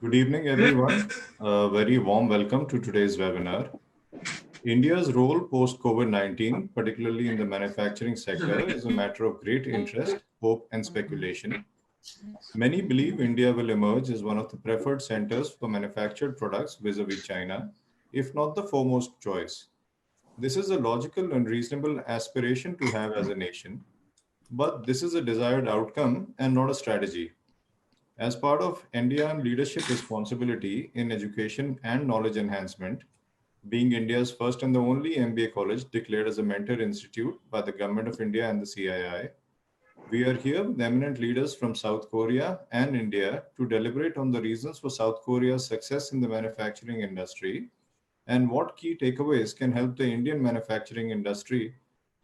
Good evening, everyone. A very warm welcome to today's webinar. India's role post-COVID-19, particularly in the manufacturing sector, is a matter of great interest, hope, and speculation. Many believe India will emerge as one of the preferred centers for manufactured products vis-a-vis China, if not the foremost choice. This is a logical and reasonable aspiration to have as a nation, but this is a desired outcome and not a strategy. As part of NDIM leadership responsibility in education and knowledge enhancement, being India's first and the only MBA college declared as a mentor institute by the Government of India and the CII, we are here with eminent leaders from South Korea and India to deliberate on the reasons for South Korea's success in the manufacturing industry and what key takeaways can help the Indian manufacturing industry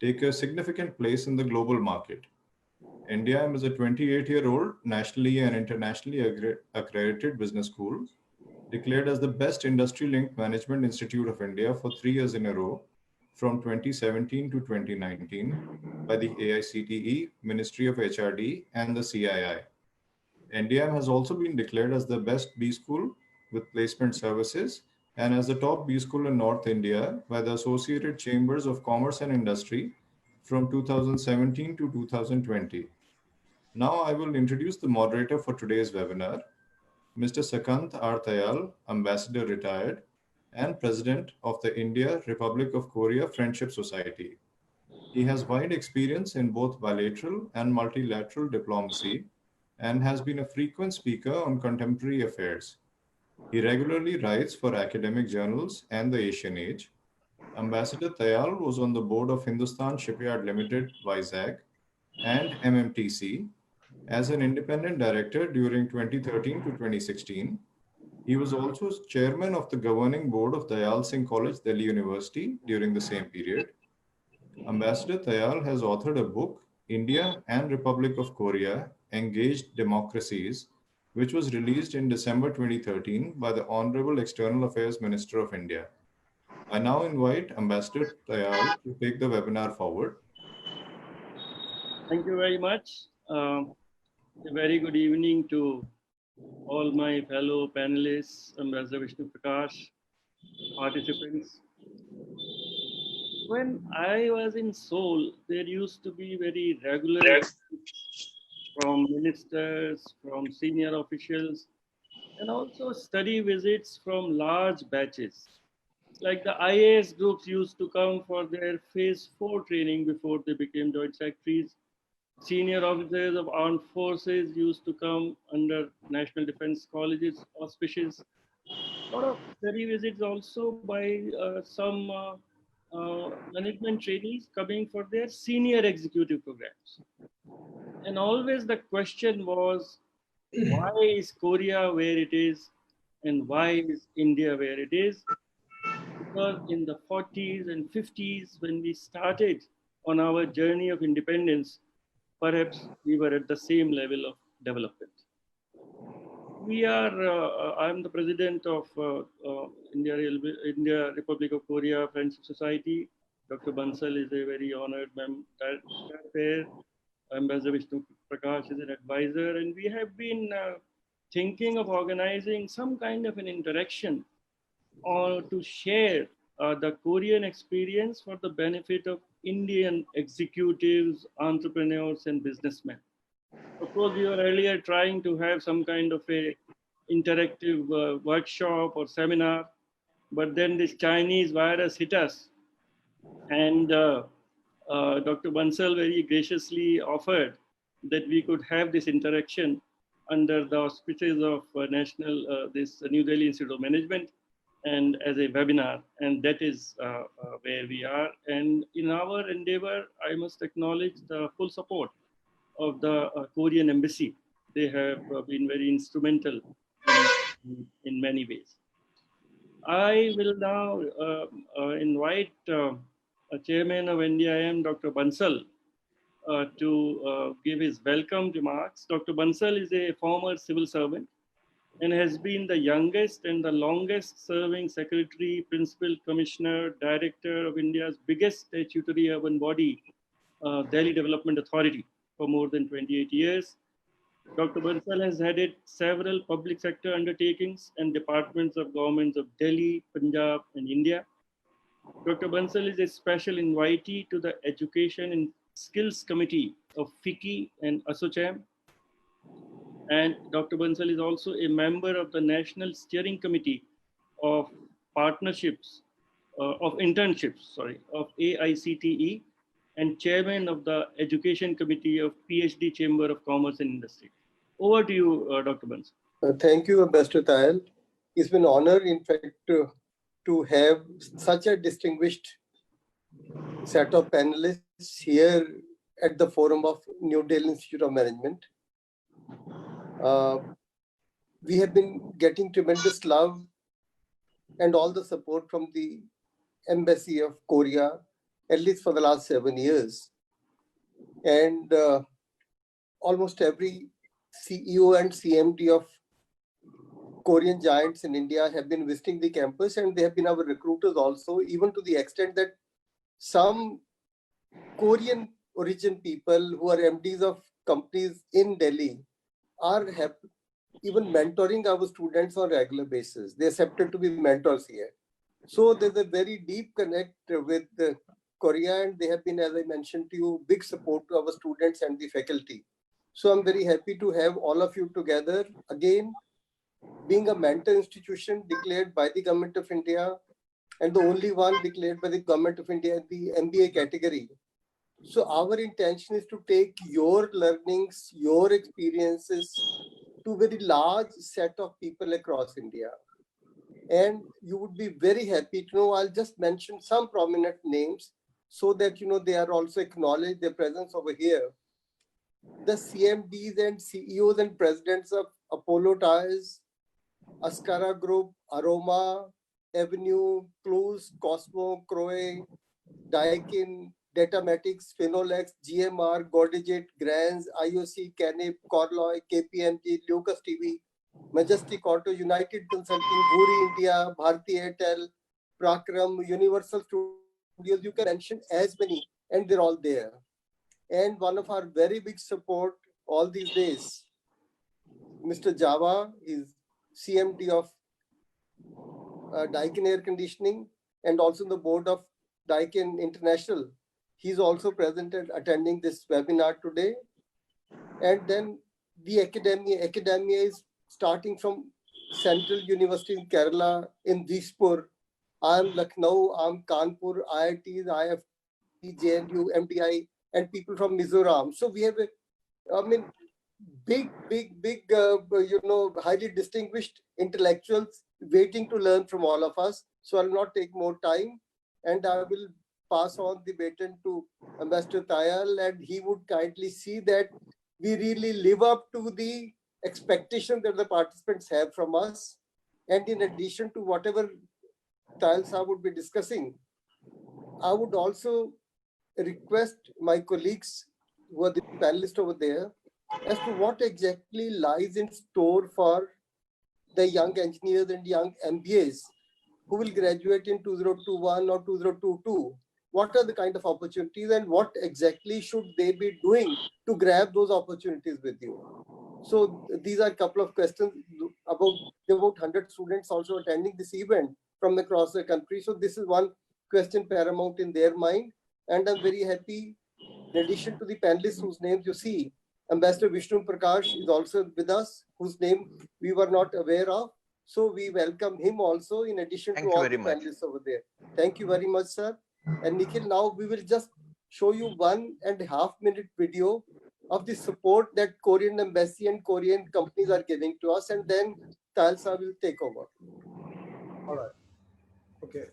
take a significant place in the global market. NDIM is a 28-year-old nationally and internationally accredited business school, declared as the best industry-linked management institute of India for 3 years in a row from 2017 to 2019 by the AICTE, Ministry of HRD, and the CII. NDIM has also been declared as the best B school with placement services and as the top B school in North India by the Associated Chambers of Commerce and Industry from 2017 to 2020. Now I will introduce the moderator for today's webinar, Mr. Sakant R. Tayal, Ambassador Retired and President of the India Republic of Korea Friendship Society. He has wide experience in both bilateral and multilateral diplomacy and has been a frequent speaker on contemporary affairs. He regularly writes for academic journals and the Asian Age. Ambassador Tayal was on the board of Hindustan Shipyard Limited, Vizag, and MMTC. As an independent director during 2013 to 2016, he was also chairman of the governing board of Dayal Singh College, Delhi University during the same period. Ambassador Tayal has authored a book, India and Republic of Korea, Engaged Democracies, which was released in December 2013 by the Honorable External Affairs Minister of India. I now invite Ambassador Tayal to take the webinar forward. Thank you very much. A very good evening to all my fellow panelists, Ambassador Vishnu Prakash, participants. When I was in Seoul, there used to be very regular from ministers, from senior officials, and also study visits from large batches. Like the IAS groups used to come for their phase 4 training before they became joint secretaries. Senior officers of armed forces used to come under National Defense College's auspices. A lot of study visits also by some management trainees coming for their senior executive programs. And always the question was, why is Korea where it is and why is India where it is? Because in the 40s and 50s, when we started on our journey of independence, perhaps we were at the same level of development. I'm the president of India Republic of Korea Friendship Society. Dr. Bansal is a very honored member. Ambassador Vishnu Prakash is an advisor, and we have been thinking of organizing some kind of an interaction or to share the Korean experience for the benefit of Indian executives, entrepreneurs, and businessmen. Of course, we were earlier trying to have some kind of a interactive workshop or seminar, but then this Chinese virus hit us, and Dr. Bansal very graciously offered that we could have this interaction under the auspices of this New Delhi Institute of Management and as a webinar, and that is where we are. And in our endeavor, I must acknowledge the full support of the Korean embassy. They have been very instrumental in many ways. I will now invite Chairman of NDIM, Dr. Bansal, to give his welcome remarks. Dr. Bansal is a former civil servant and has been the youngest and the longest serving secretary, principal commissioner, director of India's biggest statutory urban body, Delhi Development Authority, for more than 28 years. Dr. Bansal has headed several public sector undertakings and departments of governments of Delhi, Punjab, and India. Dr. Bansal is a special invitee to the Education and Skills Committee of FICCI and ASSOCHAM. And Dr. Bansal is also a member of the National Steering Committee of Partnerships, of Internships, of AICTE, and chairman of the Education Committee of PhD Chamber of Commerce and Industry. Over to you, Dr. Bansal. Thank you, Ambassador Tayal. It's been an honor, in fact, to have such a distinguished set of panelists here at the forum of New Delhi Institute of Management. We have been getting tremendous love and all the support from the Embassy of Korea, at least for the last 7 years. And almost every CEO and CMD of Korean giants in India have been visiting the campus, and they have been our recruiters also, even to the extent that some Korean origin people who are MDs of companies in Delhi are even mentoring our students on a regular basis. They accepted to be mentors here. So there's a very deep connect with Korea, and they have been, as I mentioned to you, big support to our students and the faculty. So I'm very happy to have all of you together again, being a mentor institution declared by the Government of India and the only one declared by the Government of India in the MBA category. So our intention is to take your learnings, your experiences to a very large set of people across India. And you would be very happy to know, I'll just mention some prominent names so that they are also acknowledged their presence over here. The CMDs and CEOs and presidents of Apollo Tires, Ascara Group, Aroma, Avenue, Clues, Cosmo, Croy, Daikin, Datamatics, Finolex, GMR, Godigit, Grans, IOC, Canip, Korloy, KPMG, Lucas TV, Majestic Auto, United Consulting, Bhuri India, Bharti Airtel, Prakram, Universal Studios. You can mention as many, and they're all there. And one of our very big support all these days, Mr. Java is CMD of Daikin Air Conditioning and also the board of Daikin International. He's also present and attending this webinar today. And then the academia is starting from Central University in Kerala, in Dispur. I'm Lucknow, I'm Kanpur, IITs, IFT, JNU, MDI, and people from Mizoram. So we have big, highly distinguished intellectuals waiting to learn from all of us. So I'll not take more time, and I will pass on the baton to Ambassador Tayal, and he would kindly see that we really live up to the expectation that the participants have from us. And in addition to whatever Tayal Sahab would be discussing, I would also request my colleagues who are the panelists over there as to what exactly lies in store for the young engineers and young MBAs who will graduate in 2021 or 2022. What are the kind of opportunities and what exactly should they be doing to grab those opportunities with you? So these are a couple of questions. About 100 students also attending this event from across the country. So this is one question paramount in their mind. And I'm very happy, in addition to the panelists whose names you see, Ambassador Vishnu Prakash is also with us, whose name we were not aware of. So we welcome him also, in addition to all the panelists over there. Thank you very much, sir. And Nikhil, now we will just show you 1.5 minute video of the support that Korean embassy and Korean companies are giving to us, and then Talsa will take over. All right. Okay.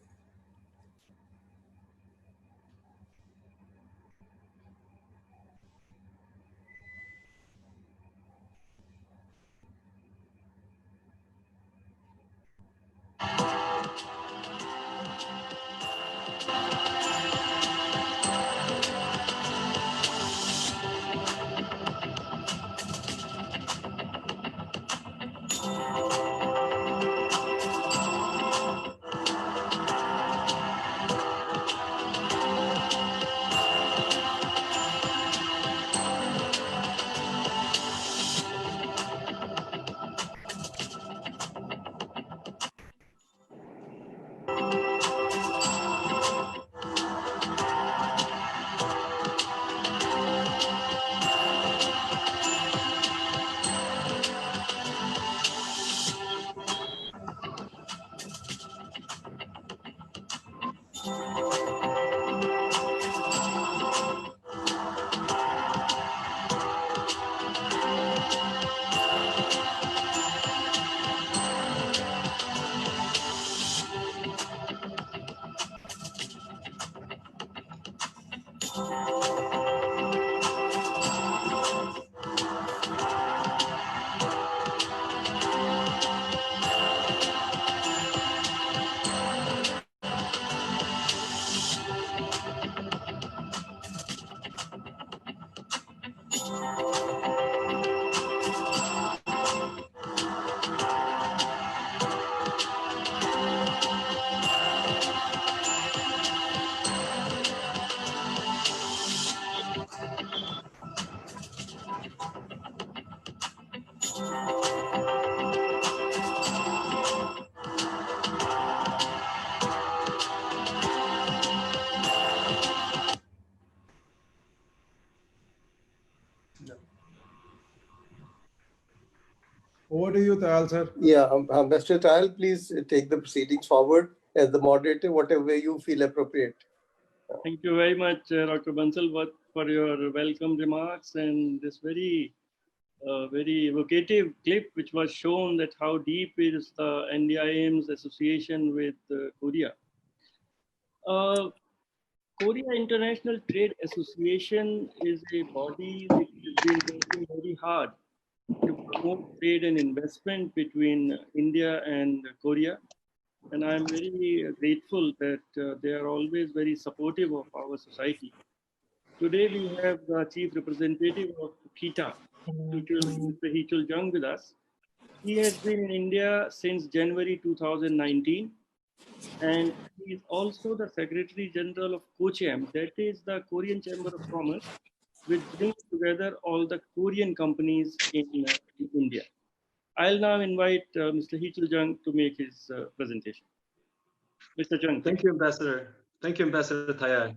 Over to you, Tayal sir. Yeah, Mr. Tayal, please take the proceedings forward as the moderator, whatever way you feel appropriate. Thank you very much, Dr. Bansal, for your welcome remarks and this very evocative clip, which was shown that how deep is the NDIM's association with Korea. Korea International Trade Association is a body which has been working very hard to promote trade and investment between India and Korea. And I'm very grateful that they are always very supportive of our society. Today we have the chief representative of KITA, Mr. Hichul Jung, with us. He has been in India since January 2019, and he is also the Secretary General of KOCHAM, that is the Korean Chamber of Commerce, which brings together all the Korean companies in India. I'll now invite Mr. Hichul Jung to make his presentation. Mr. Jung. Thank you, Ambassador. Thank you, Ambassador Tayal.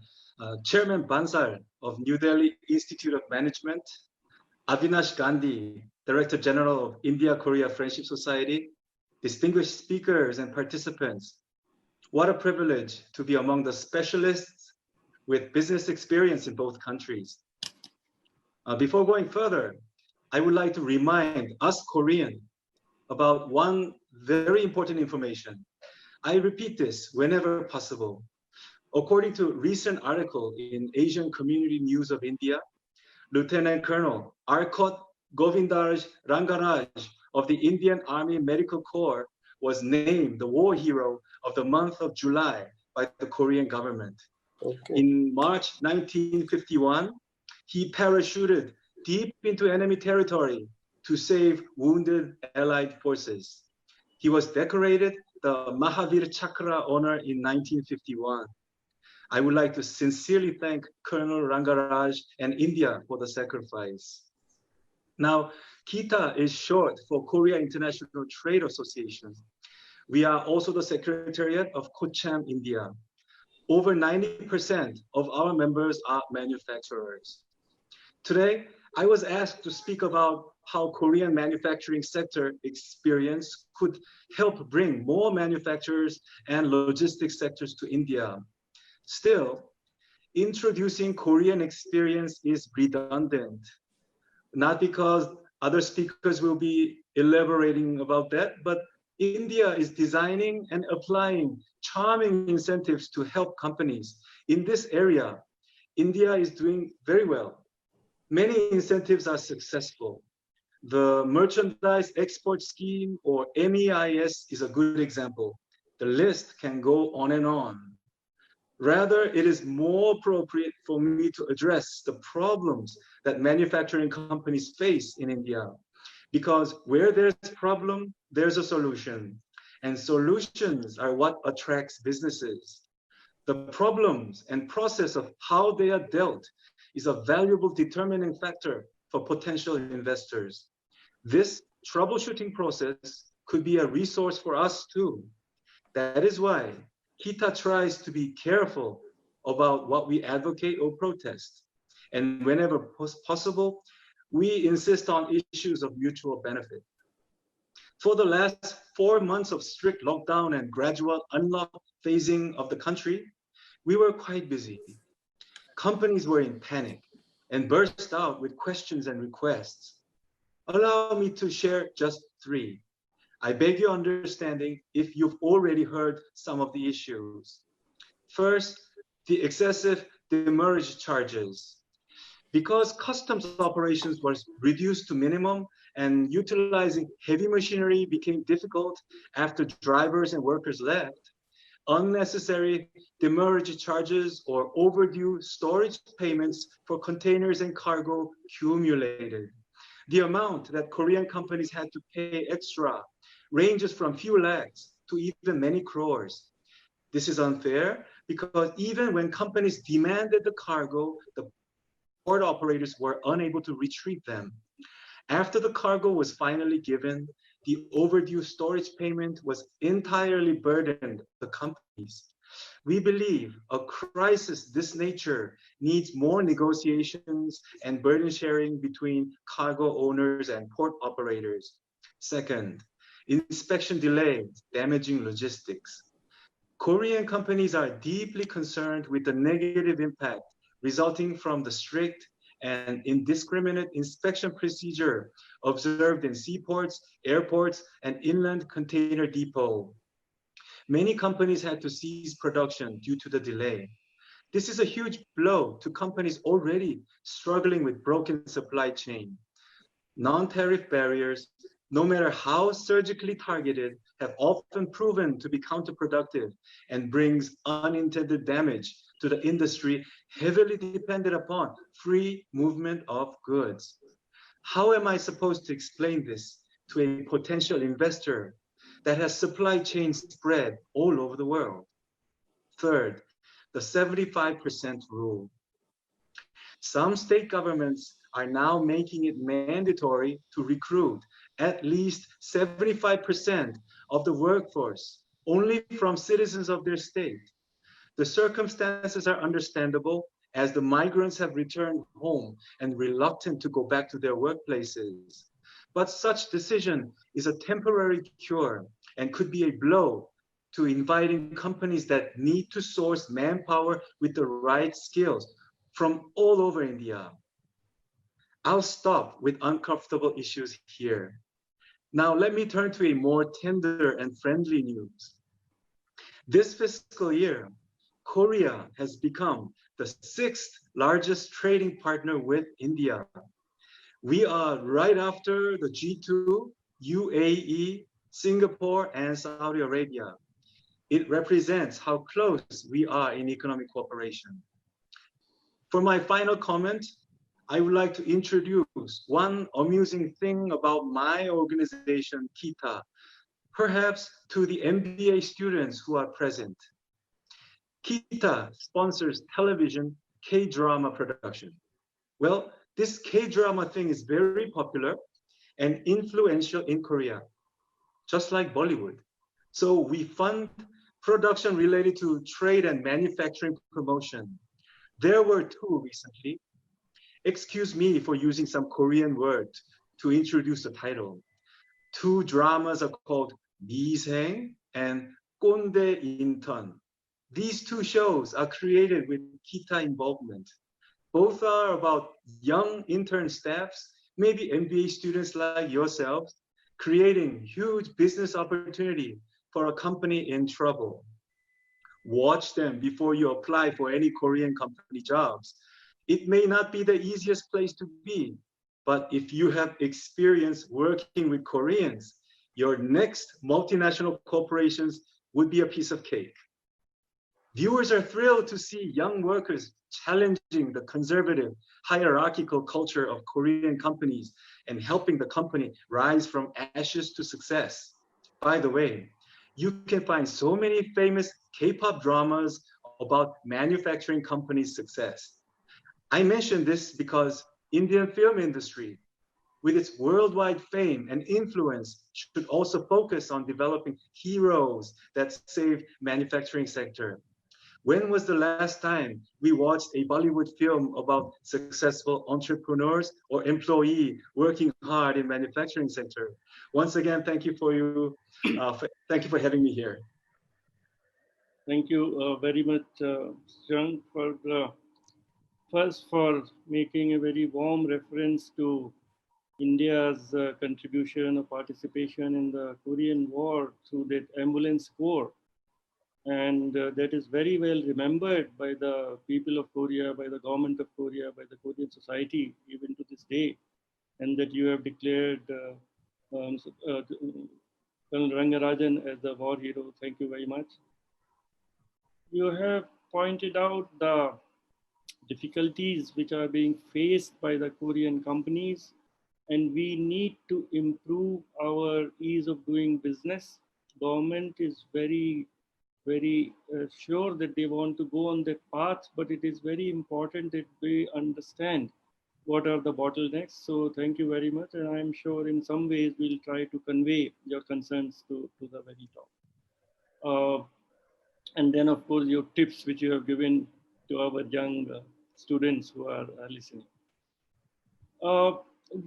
Chairman Bansal of New Delhi Institute of Management, Avinash Gandhi, Director General of India-Korea Friendship Society, distinguished speakers and participants. What a privilege to be among the specialists with business experience in both countries. Before going further, I would like to remind us Korean about one very important information. I repeat this whenever possible. According to a recent article in Asian Community News of India, Lieutenant Colonel Arcot Govindaj Rangaraj of the Indian Army Medical Corps was named the war hero of the month of July by the Korean government. Okay. In March 1951, he parachuted deep into enemy territory to save wounded Allied forces. He was decorated the Mahavir Chakra honor in 1951. I would like to sincerely thank Colonel Rangaraj and India for the sacrifice. Now, KITA is short for Korea International Trade Association. We are also the Secretariat of KOCHAM, India. Over 90% of our members are manufacturers. Today, I was asked to speak about how Korean manufacturing sector experience could help bring more manufacturers and logistics sectors to India. Still, introducing Korean experience is redundant, not because other speakers will be elaborating about that, but India is designing and applying charming incentives to help companies. In this area, India is doing very well. Many incentives are successful. The Merchandise Export Scheme, or MEIS, is a good example. The list can go on and on. Rather, it is more appropriate for me to address the problems that manufacturing companies face in India. Because where there's a problem, there's a solution. And solutions are what attracts businesses. The problems and process of how they are dealt is a valuable determining factor for potential investors. This troubleshooting process could be a resource for us too. That is why KITA tries to be careful about what we advocate or protest. And whenever possible, we insist on issues of mutual benefit. For the last 4 months of strict lockdown and gradual unlock phasing of the country, we were quite busy. Companies were in panic and burst out with questions and requests. Allow me to share just 3. I beg your understanding if you've already heard some of the issues. First, the excessive demurrage charges. Because customs operations were reduced to minimum and utilizing heavy machinery became difficult after drivers and workers left, unnecessary demurrage charges or overdue storage payments for containers and cargo accumulated. The amount that Korean companies had to pay extra ranges from few lakhs to even many crores. This is unfair because even when companies demanded the cargo, the port operators were unable to retrieve them. After the cargo was finally given, the overdue storage payment was entirely burdened the companies. We believe a crisis this nature needs more negotiations and burden sharing between cargo owners and port operators. Second, inspection delays damaging logistics. Korean companies are deeply concerned with the negative impact resulting from the strict and indiscriminate inspection procedure observed in seaports, airports, and inland container depot. Many companies had to cease production due to the delay. This is a huge blow to companies already struggling with broken supply chain. Non-tariff barriers, no matter how surgically targeted, have often proven to be counterproductive and brings unintended damage to the industry heavily dependent upon free movement of goods. How am I supposed to explain this to a potential investor that has supply chains spread all over the world? Third, the 75% rule. Some state governments are now making it mandatory to recruit at least 75% of the workforce only from citizens of their state. The circumstances are understandable as the migrants have returned home and reluctant to go back to their workplaces. But such decision is a temporary cure and could be a blow to inviting companies that need to source manpower with the right skills from all over India. I'll stop with uncomfortable issues here. Now let me turn to a more tender and friendly news. This fiscal year, Korea has become the 6th largest trading partner with India. We are right after the G2, UAE, Singapore, and Saudi Arabia. It represents how close we are in economic cooperation. For my final comment, I would like to introduce one amusing thing about my organization, KITA, perhaps to the MBA students who are present. KITA sponsors television K-drama production. Well, this K-drama thing is very popular and influential in Korea, just like Bollywood. So we fund production related to trade and manufacturing promotion. There were 2 recently. Excuse me for using some Korean word to introduce the title. 2 dramas are called 미생 and 꼰대 인턴. These 2 shows are created with KITA involvement. Both are about young intern staffs, maybe MBA students like yourselves, creating huge business opportunity for a company in trouble. Watch them before you apply for any Korean company jobs. It may not be the easiest place to be, but if you have experience working with Koreans, your next multinational corporations would be a piece of cake. Viewers are thrilled to see young workers challenging the conservative, hierarchical culture of Korean companies and helping the company rise from ashes to success. By the way, you can find so many famous K-pop dramas about manufacturing companies' success. I mention this because Indian film industry, with its worldwide fame and influence, should also focus on developing heroes that save manufacturing sector. When was the last time we watched a Bollywood film about successful entrepreneurs or employee working hard in manufacturing sector? Once again, thank you for having me here. Thank you very much, Jung, for first for making a very warm reference to India's contribution or participation in the Korean War through that ambulance corps. And that is very well remembered by the people of Korea, by the government of Korea, by the Korean society, even to this day. And that you have declared Colonel Rangarajan as the war hero. Thank you very much. You have pointed out the difficulties which are being faced by the Korean companies, and we need to improve our ease of doing business. Government is very sure that they want to go on that path, but it is very important that we understand what are the bottlenecks. So thank you very much, and I'm sure in some ways we'll try to convey your concerns to the very top. And then of course your tips which you have given to our young students who are listening.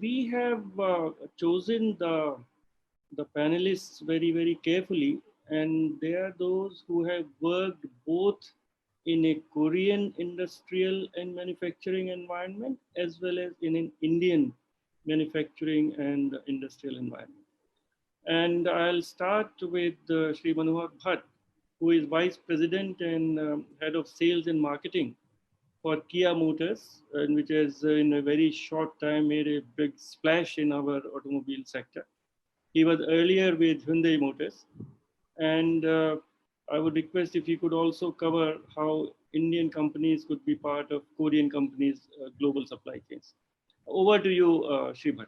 We have chosen the panelists very carefully, and they are those who have worked both in a Korean industrial and manufacturing environment as well as in an Indian manufacturing and industrial environment. And I'll start with Sri Manohar Bhatt, who is Vice President and Head of Sales and Marketing for Kia Motors, and which has in a very short time made a big splash in our automobile sector. He was earlier with Hyundai Motors. And I would request if you could also cover how Indian companies could be part of Korean companies' global supply chains. Over to you, Sri Bhatt.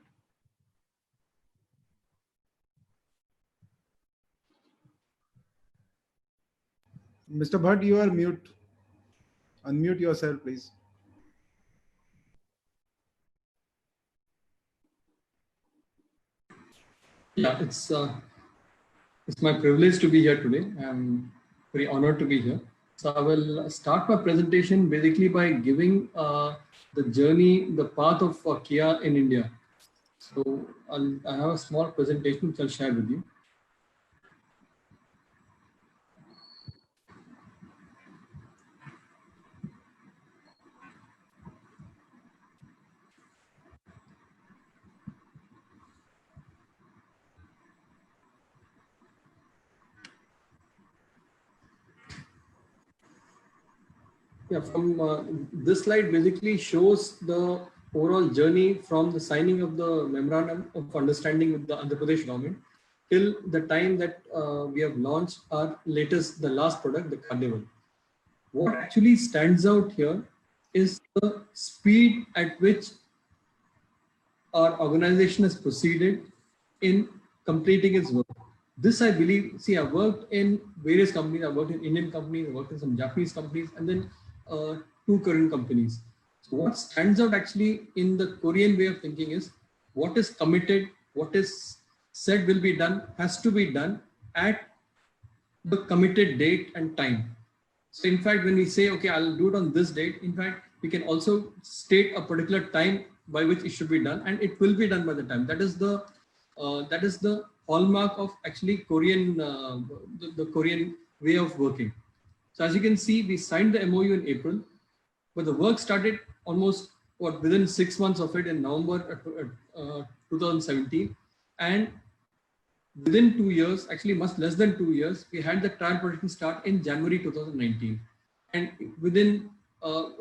Mr. Bhatt, you are mute. Unmute yourself, please. Yeah, it's my privilege to be here today. I'm very honored to be here. So I will start my presentation basically by giving the journey, the path of Kia in India. So I have a small presentation which I'll share with you. Yeah, from this slide basically shows the overall journey from the signing of the memorandum of understanding with the Andhra Pradesh government till the time that we have launched our latest, the last product, the Tata-Daewoo. What actually stands out here is the speed at which our organization has proceeded in completing its work. This I believe, see, I worked in various companies. I worked in Indian companies, I worked in some Japanese companies, and then 2 Korean companies. So what stands out actually in the Korean way of thinking is what is committed, what is said will be done, has to be done at the committed date and time. So in fact, when we say, okay, I'll do it on this date, in fact, we can also state a particular time by which it should be done, and it will be done by the time. That is the hallmark of actually Korean, the Korean way of working. So as you can see, we signed the MOU in April, but the work started almost within 6 months of it in November 2017, and within 2 years, actually much less than 2 years, we had the trial production start in January 2019. And within,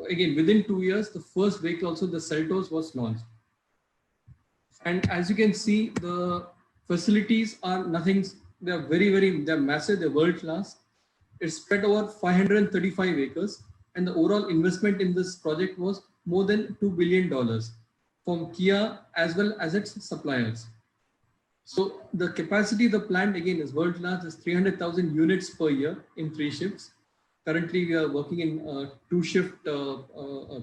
again, within 2 years, the first vehicle also, the Seltos, was launched. And as you can see, the facilities are nothing, they're they're massive, they're world class. It's spread over 535 acres. And the overall investment in this project was more than $2 billion from Kia as well as its suppliers. So the capacity of the plant again is world class, is 300,000 units per year in 3 shifts. Currently, we are working in 2-shift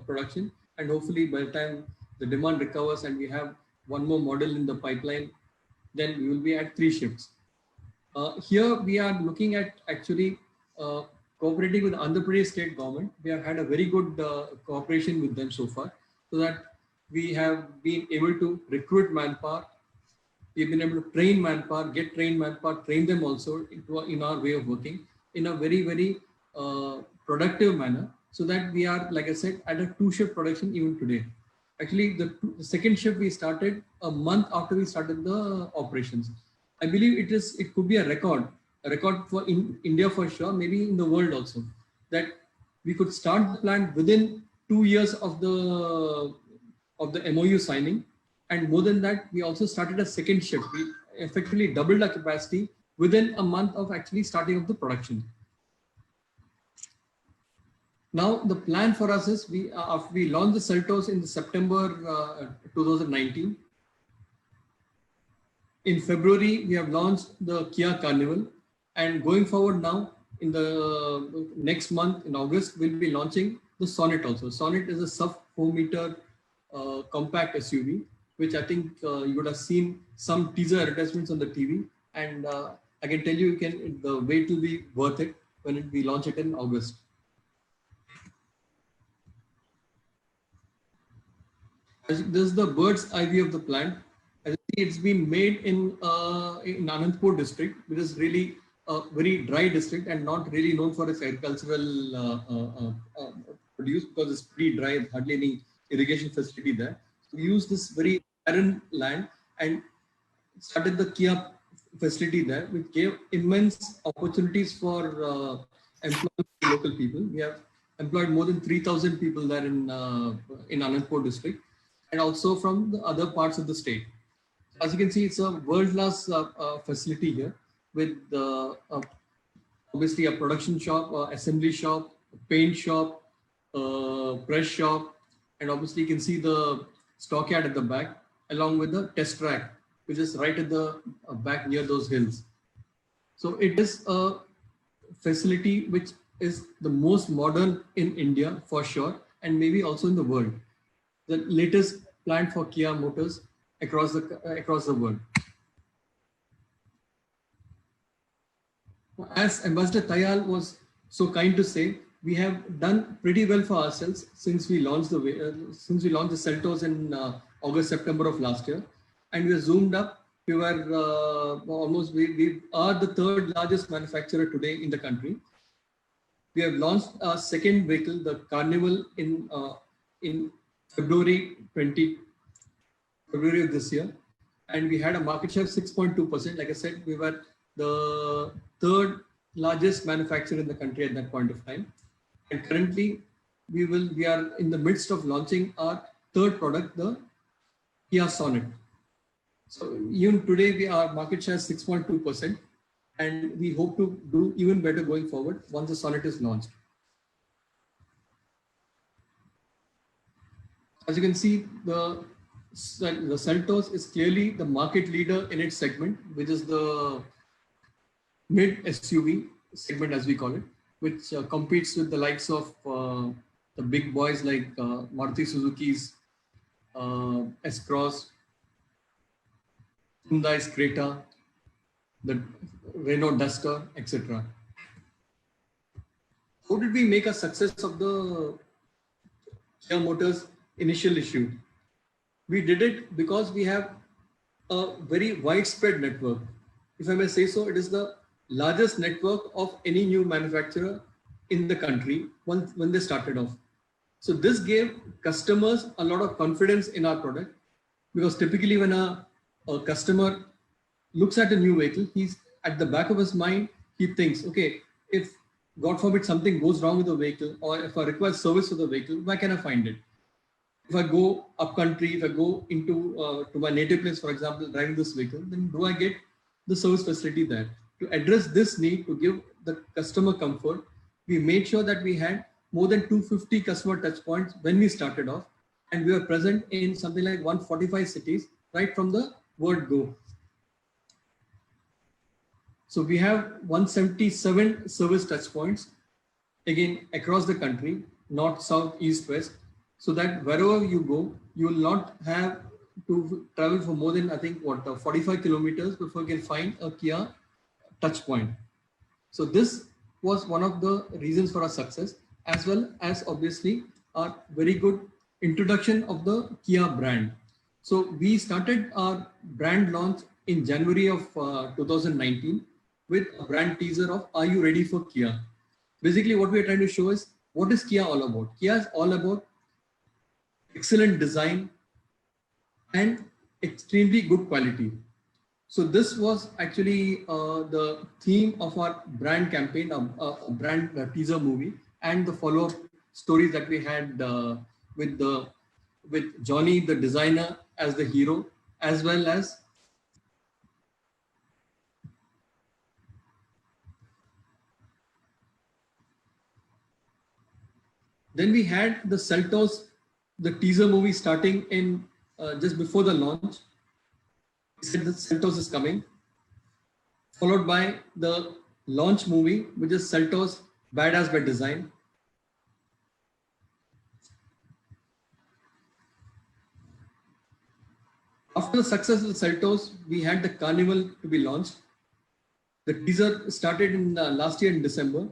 production, and hopefully by the time the demand recovers and we have one more model in the pipeline, then we will be at 3 shifts. Here we are looking at actually cooperating with the Andhra Pradesh state government. We have had a very good cooperation with them so far, so that we have been able to recruit manpower. We've been able to train manpower, get trained manpower, train them also in our way of working in a very productive manner, so that we are, like I said, at a 2-shift production even today. Actually, the second shift we started a month after we started the operations. I believe it could be a record for in India for sure, maybe in the world also, that we could start the plant within 2 years of the MOU signing. And more than that, we also started a second shift. We effectively doubled our capacity within a month of actually starting of the production. Now, the plan for us is we launched the Seltos in September 2019. In February, we have launched the Kia Carnival, and going forward now, in the next month, in August, we'll be launching the Sonnet also. Sonnet is a sub 4-meter compact SUV, which I think you would have seen some teaser advertisements on the TV, and I can tell you, the wait will be worth it when we launch it in August. This is the bird's eye view of the plant. As you see, it's been made in Anandpur district, which is really a very dry district and not really known for its agricultural produce, because it's pretty dry, hardly any irrigation facility there. So we used this very barren land and started the Kia facility there, which gave immense opportunities for employment to local people. We have employed more than 3,000 people there in Anandpur district, and also from the other parts of the state. As you can see, it's a world-class facility here with obviously a production shop, assembly shop, paint shop, press shop, and obviously you can see the stockyard at the back, along with the test track, which is right at the back near those hills. So it is a facility which is the most modern in India for sure, and maybe also in the world. The latest plant for Kia Motors across the world. As Ambassador Tayal was so kind to say, we have done pretty well for ourselves since we launched the Seltos in August, September of last year, and we are zoomed up. We were we are the third largest manufacturer today in the country. We have launched our second vehicle, the Carnival, in February of this year, and we had a market share of 6.2%. Like I said, we were the third largest manufacturer in the country at that point of time. And currently, we are in the midst of launching our third product, the Kia Sonnet. So even today, our market share is 6.2%, and we hope to do even better going forward once the Sonnet is launched. As you can see, the Seltos is clearly the market leader in its segment, which is the mid SUV segment, as we call it, which competes with the likes of the big boys like Maruti Suzuki's S-Cross, Hyundai's Creta, the Renault Duster, etc. How did we make a success of the Kia Motors initial issue? We did it because we have a very widespread network. If I may say so, it is the largest network of any new manufacturer in the country when they started off. So this gave customers a lot of confidence in our product, because typically when a customer looks at a new vehicle, he's at the back of his mind, he thinks, okay, if God forbid something goes wrong with the vehicle, or if I require service for the vehicle, where can I find it? If I go up country, if I go into to my native place, for example, driving this vehicle, then do I get the service facility there? To address this need, to give the customer comfort, we made sure that we had more than 250 customer touchpoints when we started off, and we were present in something like 145 cities right from the word go. So we have 177 service touchpoints, again across the country, north, south, east, west, so that wherever you go, you will not have to travel for more than, I think, 45 kilometers before you can find a Kia touch point. So this was one of the reasons for our success, as well as obviously our very good introduction of the Kia brand. So we started our brand launch in January of 2019 with a brand teaser of "Are you ready for Kia?" Basically, what we are trying to show is what is Kia all about. Kia is all about excellent design and extremely good quality. So this was actually the theme of our brand campaign, a brand teaser movie, and the follow-up stories that we had with the with Johnny, the designer, as the hero, as well as then we had the Seltos, the teaser movie starting in just before the launch. We said that Seltos is coming, followed by the launch movie, which is Seltos Badass by Design. After the success of the Seltos, we had the Carnival to be launched. The teaser started in last year in December,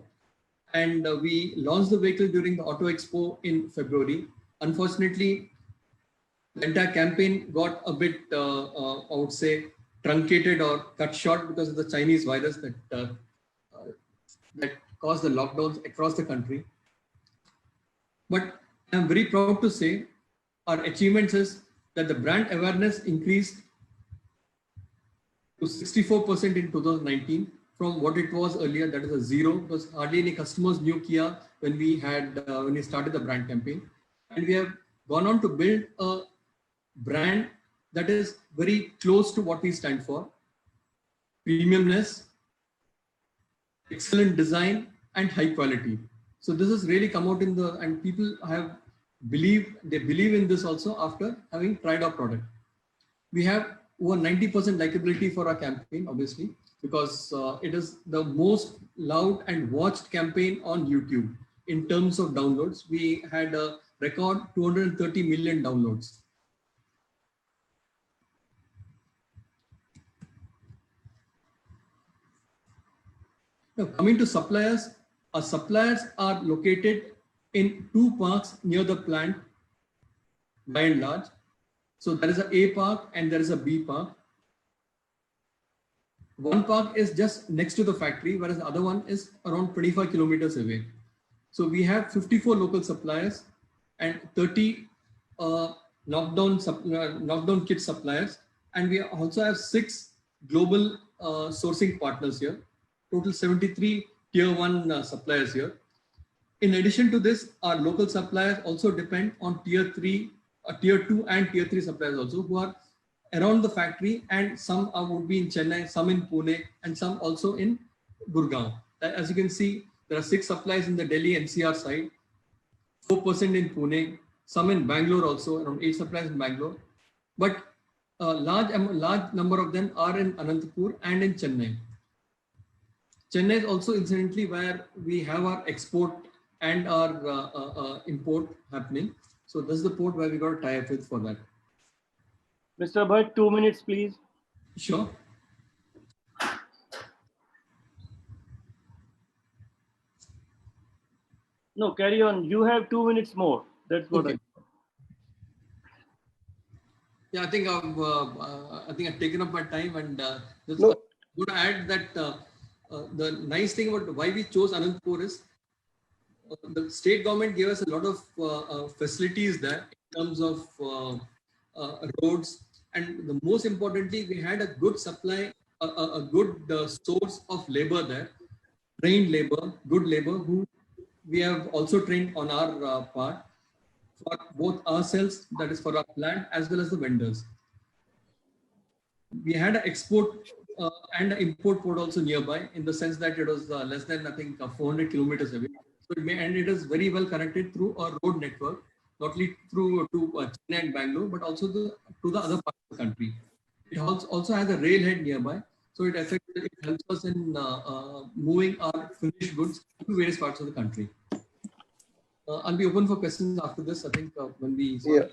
and we launched the vehicle during the Auto Expo in February. Unfortunately, the entire campaign got a bit, I would say, truncated or cut short because of the Chinese virus that caused the lockdowns across the country. But I'm very proud to say our achievements is that the brand awareness increased to 64% in 2019 from what it was earlier, that is a zero, because hardly any customers knew Kia when we started the brand campaign. And we have gone on to build a brand that is very close to what we stand for: premiumness, excellent design, and high quality. So this has really come out and people believe in this also after having tried our product. We have over 90% likability for our campaign, obviously, because it is the most loved and watched campaign on YouTube. In terms of downloads, we had a record 230 million downloads. Now, coming to suppliers, our suppliers are located in 2 parks near the plant, by and large. So there is a A park and there is a B park. One park is just next to the factory, whereas the other one is around 25 kilometers away. So we have 54 local suppliers and 30 knockdown kit suppliers. And we also have 6 global sourcing partners here. Total 73 tier 1 suppliers here. In addition to this, our local suppliers also depend on tier 2 and tier 3 suppliers also, who are around the factory, and some would be in Chennai, some in Pune, and some also in Gurgaon. As you can see, there are 6 suppliers in the Delhi NCR side, 4% in Pune, some in Bangalore also, around 8 suppliers in Bangalore. But a large number of them are in Anantapur and in Chennai. Chennai is also incidentally where we have our export and our import happening. So this is the port where we got to tie up with for that. Mr. Bhatt, 2 minutes, please. Sure. No, carry on. You have 2 minutes more. That's what Okay. Yeah, I think I've taken up my time, and just No. would add that the nice thing about why we chose Anantapur is the state government gave us a lot of facilities there in terms of roads, and the most importantly, we had a good supply, a good source of labor there, trained labor, good labor, who we have also trained on our part for both ourselves, that is for our plant, as well as the vendors. We had an export and an import port also nearby, in the sense that it was less than, I think, 400 kilometers away. So and it is very well connected through a road network, not only to Chennai and Bangalore, but also to the other parts of the country. It also has a railhead nearby, so it helps us in moving our finished goods to various parts of the country. I'll be open for questions after this, I think, when we... Yeah.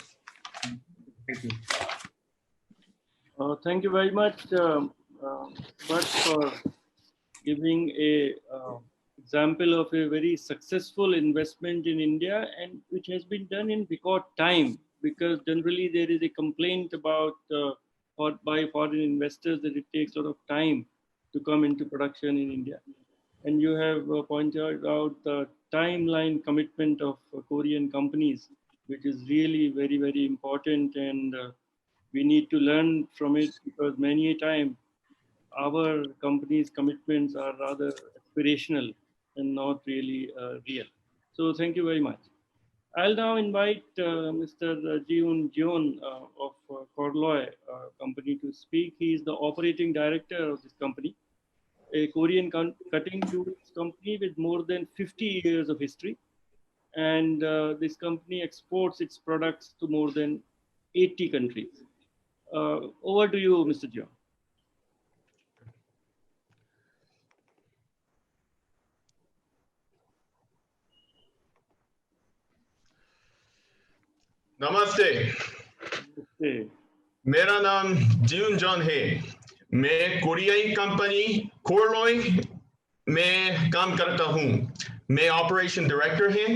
Thank you. Thank you very much, Bhatt, for giving a example of a very successful investment in India, and which has been done in record time, because generally there is a complaint about by foreign investors that it takes a lot of time to come into production in India. And you have pointed out the timeline commitment of Korean companies, which is really very, very important, and we need to learn from it, because many a time our company's commitments are rather aspirational and not really real. So thank you very much. I'll now invite Mr. Jiun Jeon of Korloy company to speak. He is the operating director of this company, a Korean cutting tools company with more than 50 years of history. And this company exports its products to more than 80 countries. Over to you, Mr. Jeon. नमस्ते मेरा नाम जीवन John है मैं कोरियाई company कोरलॉय में काम करता हूं मैं ऑपरेशन डायरेक्टर है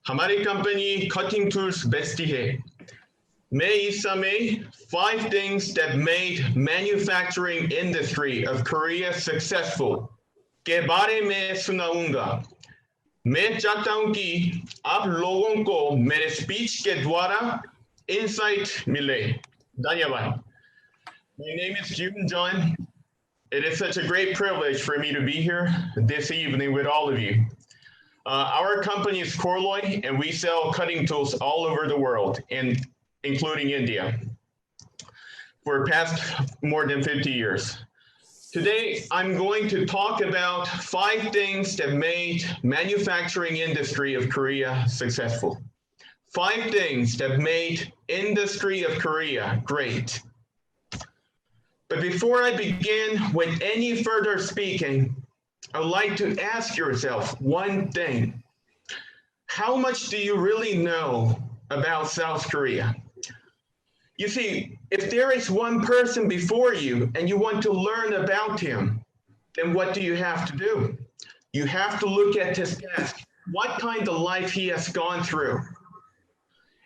हमारी कंपनी कटिंग टूल्स बेचती है मैं इस समय 5 things that made manufacturing industry of Korea successful के बारे में सुनाऊंगा मैं चाहता हूं कि आप लोगों को मेरे स्पीच के द्वारा इंसाइट मिले धन्यवाद My name is Jun John. It is such a great privilege for me to be here this evening with all of you. Our company is Korloy, and we sell cutting tools all over the world, and including India, for past more than 50 years. Today, I'm going to talk about 5 things that made manufacturing industry of Korea successful. 5 things that made industry of Korea great. But before I begin with any further speaking, I would like to ask yourself one thing. How much do you really know about South Korea? You see, if there is one person before you and you want to learn about him, then what do you have to do? You have to look at his past, what kind of life he has gone through.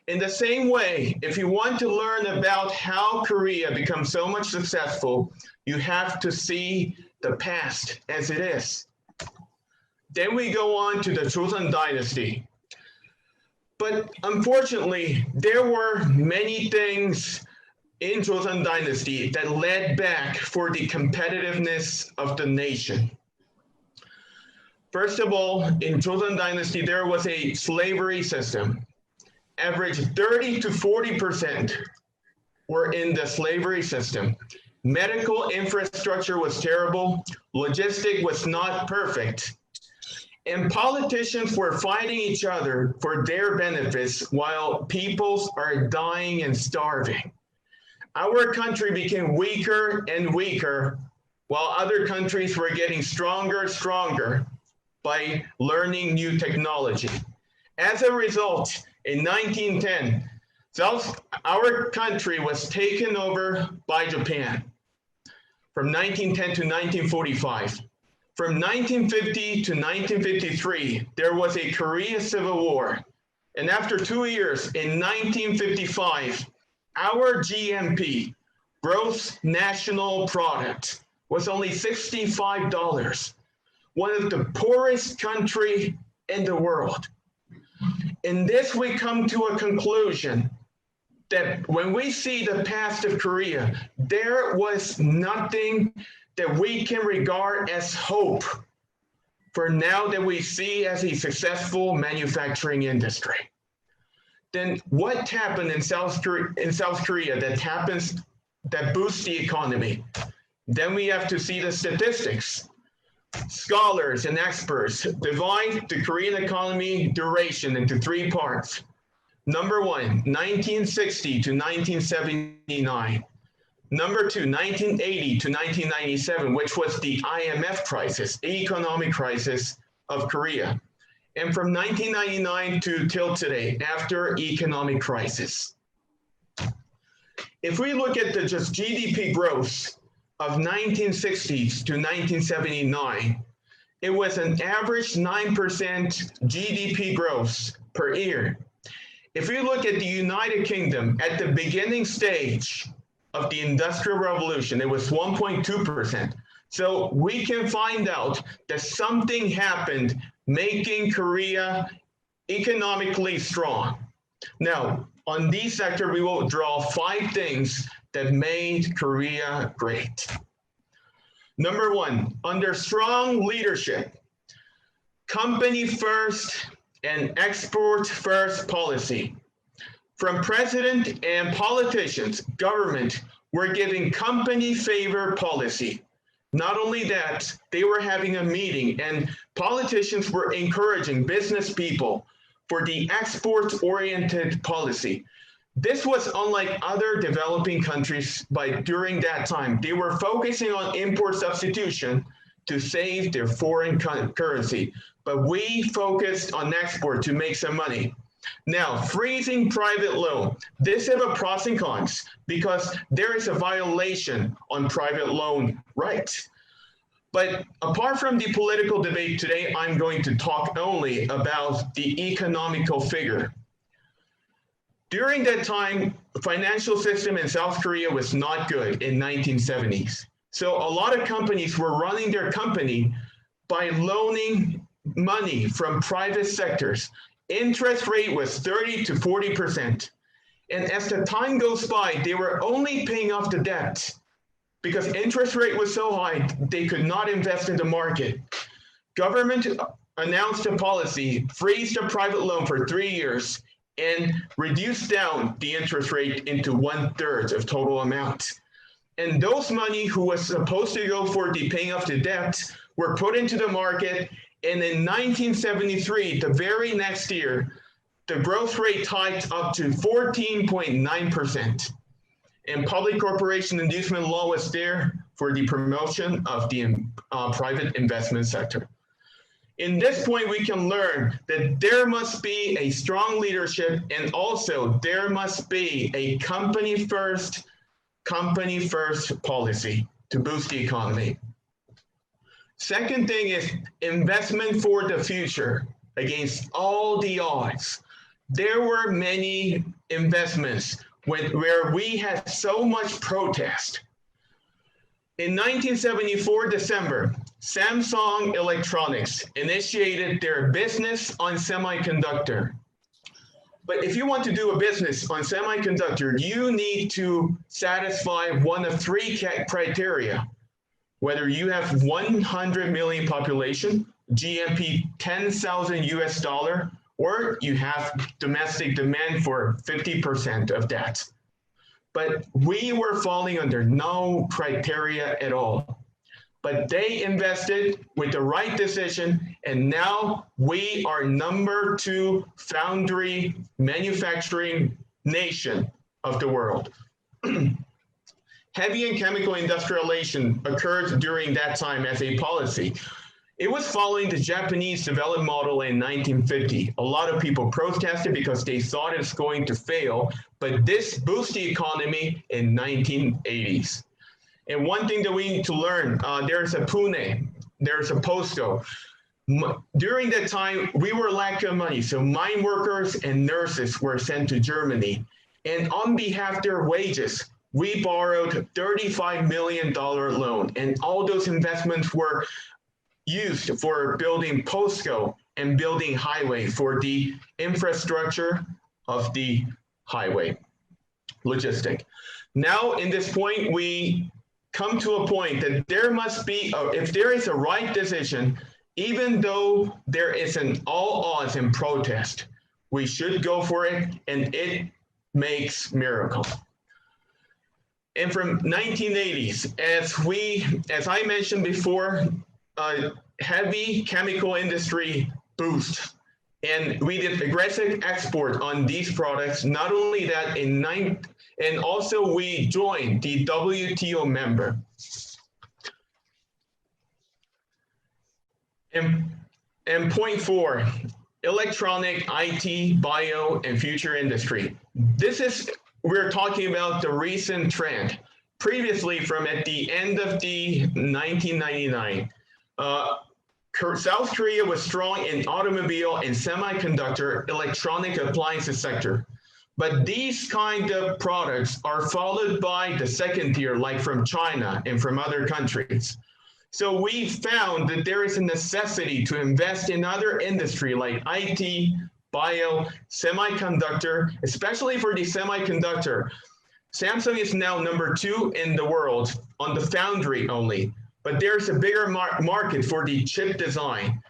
In the same way, if you want to learn about how Korea becomes so much successful, you have to see the past as it is. Then we go on to the Joseon dynasty. But unfortunately, there were many things in Joseon dynasty that led back for the competitiveness of the nation. First of all, in Joseon dynasty, there was a slavery system. Average 30 to 40% were in the slavery system. Medical infrastructure was terrible. Logistic was not perfect. And politicians were fighting each other for their benefits while peoples are dying and starving. Our country became weaker and weaker while other countries were getting stronger, stronger by learning new technology. As a result, in 1910, our country was taken over by Japan from 1910 to 1945. From 1950 to 1953, there was a Korea Civil War. And after 2 years, in 1955, our GNP, gross national product, was only $65, one of the poorest country in the world. In this, we come to a conclusion that when we see the past of Korea, there was nothing that we can regard as hope for now that we see as a successful manufacturing industry. Then what happened in South Korea that boosts the economy? Then we have to see the statistics. Scholars and experts divide the Korean economy duration into 3 parts. Number 1, 1960 to 1979. Number 2, 1980 to 1997, which was the IMF crisis, economic crisis of Korea. And from 1999 to till today, after economic crisis. If we look at the just GDP growth of 1960s to 1979, it was an average 9% GDP growth per year. If we look at the United Kingdom at the beginning stage of the Industrial Revolution, it was 1.2%. So we can find out that something happened making Korea economically strong. Now, on these sectors, we will draw 5 things that made Korea great. Number 1, under strong leadership, company first and export first policy. From president and politicians, government were giving company favor policy. Not only that, they were having a meeting and politicians were encouraging business people for the export-oriented policy. This was unlike other developing countries during that time. They were focusing on import substitution to save their foreign currency, but we focused on export to make some money. Now, freezing private loan. This has a pros and cons because there is a violation on private loan rights. But apart from the political debate today, I'm going to talk only about the economical figure. During that time, financial system in South Korea was not good in 1970s. So a lot of companies were running their company by loaning money from private sectors. Interest rate was 30 to 40%. And as the time goes by, they were only paying off the debt because interest rate was so high, they could not invest in the market. Government announced a policy, freeze the private loan for 3 years, and reduce down the interest rate into 1/3 of total amount. And those money who was supposed to go for the paying off the debt were put into the market. And in 1973, the very next year, the growth rate hiked up to 14.9%. And public corporation inducement law was there for the promotion of the private investment sector. In this point, we can learn that there must be a strong leadership and also there must be a company first policy to boost the economy. Second thing is investment for the future against all the odds. There were many investments where we had so much protest. In 1974, December, Samsung Electronics initiated their business on semiconductor. But if you want to do a business on semiconductor, you need to satisfy one of 3 criteria. Whether you have 100 million population, GNP 10,000 US dollar, or you have domestic demand for 50% of that. But we were falling under no criteria at all. But they invested with the right decision, and now we are number 2 foundry manufacturing nation of the world. Heavy and chemical industrialization occurred during that time as a policy. It was following the Japanese development model in 1950. A lot of people protested because they thought it's going to fail, but this boosted the economy in 1980s. And one thing that we need to learn, there's a Pune, there's a POSCO. During that time, we were lacking money, so mine workers and nurses were sent to Germany. And on behalf of their wages, we borrowed $35 million loan, and all those investments were used for building POSCO and building highway for the infrastructure of the highway logistic. Now, in this point, we come to a point that there must be, if there is a right decision, even though there is an all odds in protest, we should go for it, and it makes miracle. And from 1980s, as I mentioned before, heavy chemical industry boost, and we did aggressive export on these products. Not only that, and also we joined the WTO member. And point 4, electronic, IT, bio, and future industry. We're talking about the recent trend. Previously, from at the end of the 1999, South Korea was strong in automobile and semiconductor electronic appliances sector. But these kind of products are followed by the second tier, like from China and from other countries. So we found that there is a necessity to invest in other industry like IT, bio, semiconductor, especially for the semiconductor. Samsung is now number 2 in the world on the foundry only, but there's a bigger market for the chip design.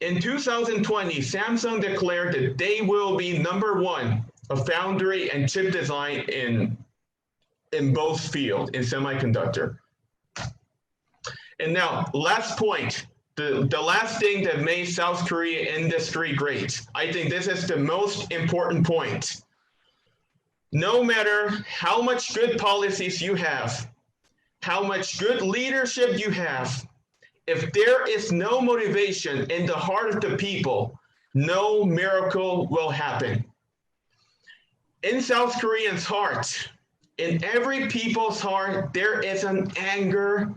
In 2020, Samsung declared that they will be number 1 of foundry and chip design in both fields, in semiconductor. And now, last point, the last thing that made South Korea industry great. I think this is the most important point. No matter how much good policies you have, how much good leadership you have, if there is no motivation in the heart of the people, no miracle will happen. In South Koreans' heart, in every people's heart, there is an anger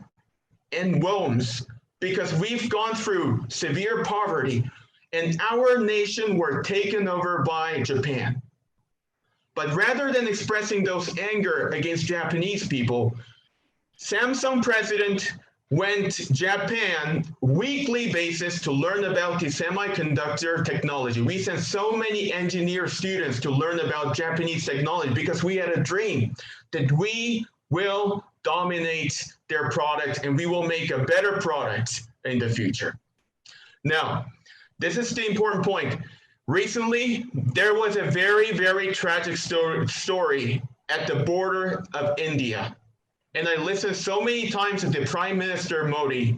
and wounds because we've gone through severe poverty and our nation were taken over by Japan. But rather than expressing those anger against Japanese people, Samsung president went Japan weekly basis to learn about the semiconductor technology. We sent so many engineer students to learn about Japanese technology because we had a dream that we will dominate their product and we will make a better product in the future. Now, this is the important point. Recently, there was a very, very tragic story at the border of India. And I listened so many times to the Prime Minister Modi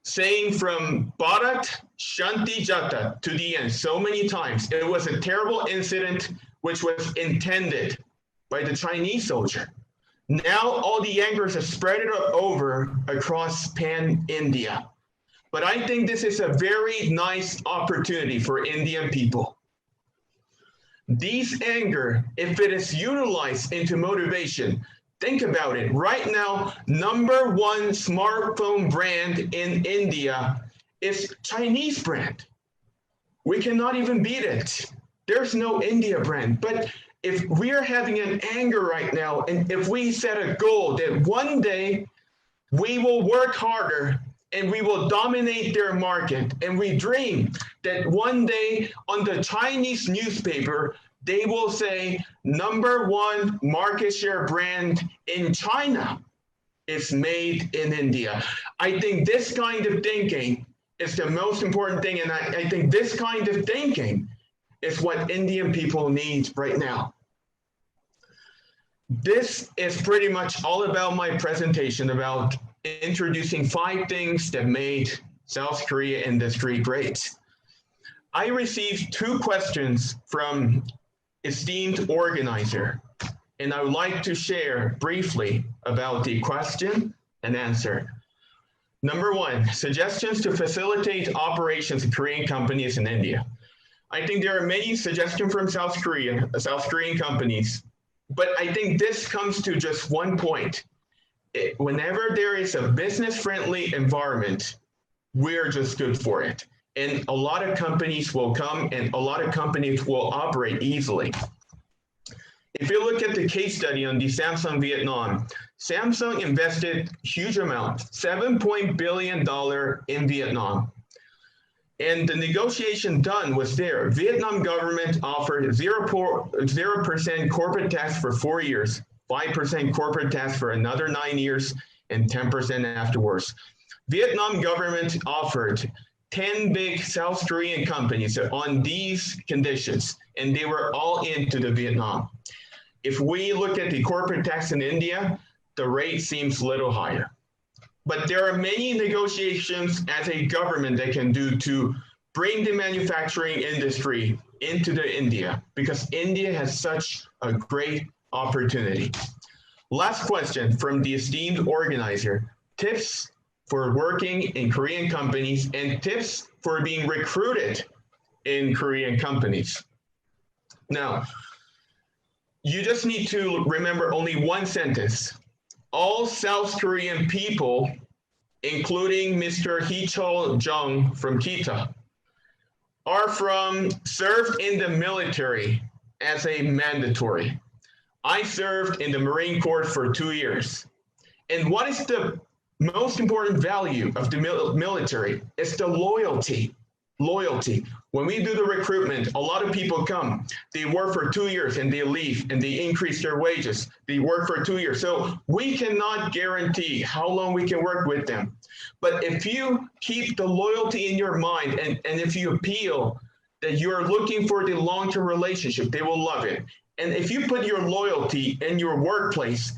saying from Bharat Shanti Jata to the end so many times. It was a terrible incident which was intended by the Chinese soldier. Now all the anger is spread over across pan-India. But I think this is a very nice opportunity for Indian people. These anger, if it is utilized into motivation, think about it. Right now, number 1 smartphone brand in India is Chinese brand. We cannot even beat it. There's no India brand. But if we are having an anger right now, and if we set a goal that one day we will work harder and we will dominate their market, and we dream that one day on the Chinese newspaper, they will say number 1 market share brand in China is made in India. I think this kind of thinking is the most important thing. And I think this kind of thinking is what Indian people need right now. This is pretty much all about my presentation about introducing 5 things that made South Korea industry great. I received 2 questions from esteemed organizer, and I would like to share briefly about the question and answer. Number 1, suggestions to facilitate operations of Korean companies in India. I think there are many suggestions from South Korean companies, but I think this comes to just one point. Whenever there is a business-friendly environment, we're just good for it. And a lot of companies will come and a lot of companies will operate easily. If you look at the case study on the Samsung Vietnam, Samsung invested huge amount, $7 billion in Vietnam. And the negotiation done was there. Vietnam government offered 0% corporate tax for 4 years, 5% corporate tax for another 9 years, and 10% afterwards. Vietnam government offered 10 big South Korean companies on these conditions, and they were all into the Vietnam. If we look at the corporate tax in India, the rate seems a little higher. But there are many negotiations as a government that can do to bring the manufacturing industry into India, because India has such a great opportunity. Last question from the esteemed organizer, tips for working in Korean companies and tips for being recruited in Korean companies. Now, you just need to remember only one sentence. All South Korean people, including Mr. Hee-chol Jung from Kita, are served in the military as a mandatory. I served in the Marine Corps for 2 years. And what is the most important value of the military? It's the loyalty. loyalty. When we do the recruitment, a lot of people come, they work for 2 years and they leave and they increase their wages. They work for 2 years. So we cannot guarantee how long we can work with them. But if you keep the loyalty in your mind and if you appeal that you are looking for the long-term relationship, they will love it. And if you put your loyalty in your workplace,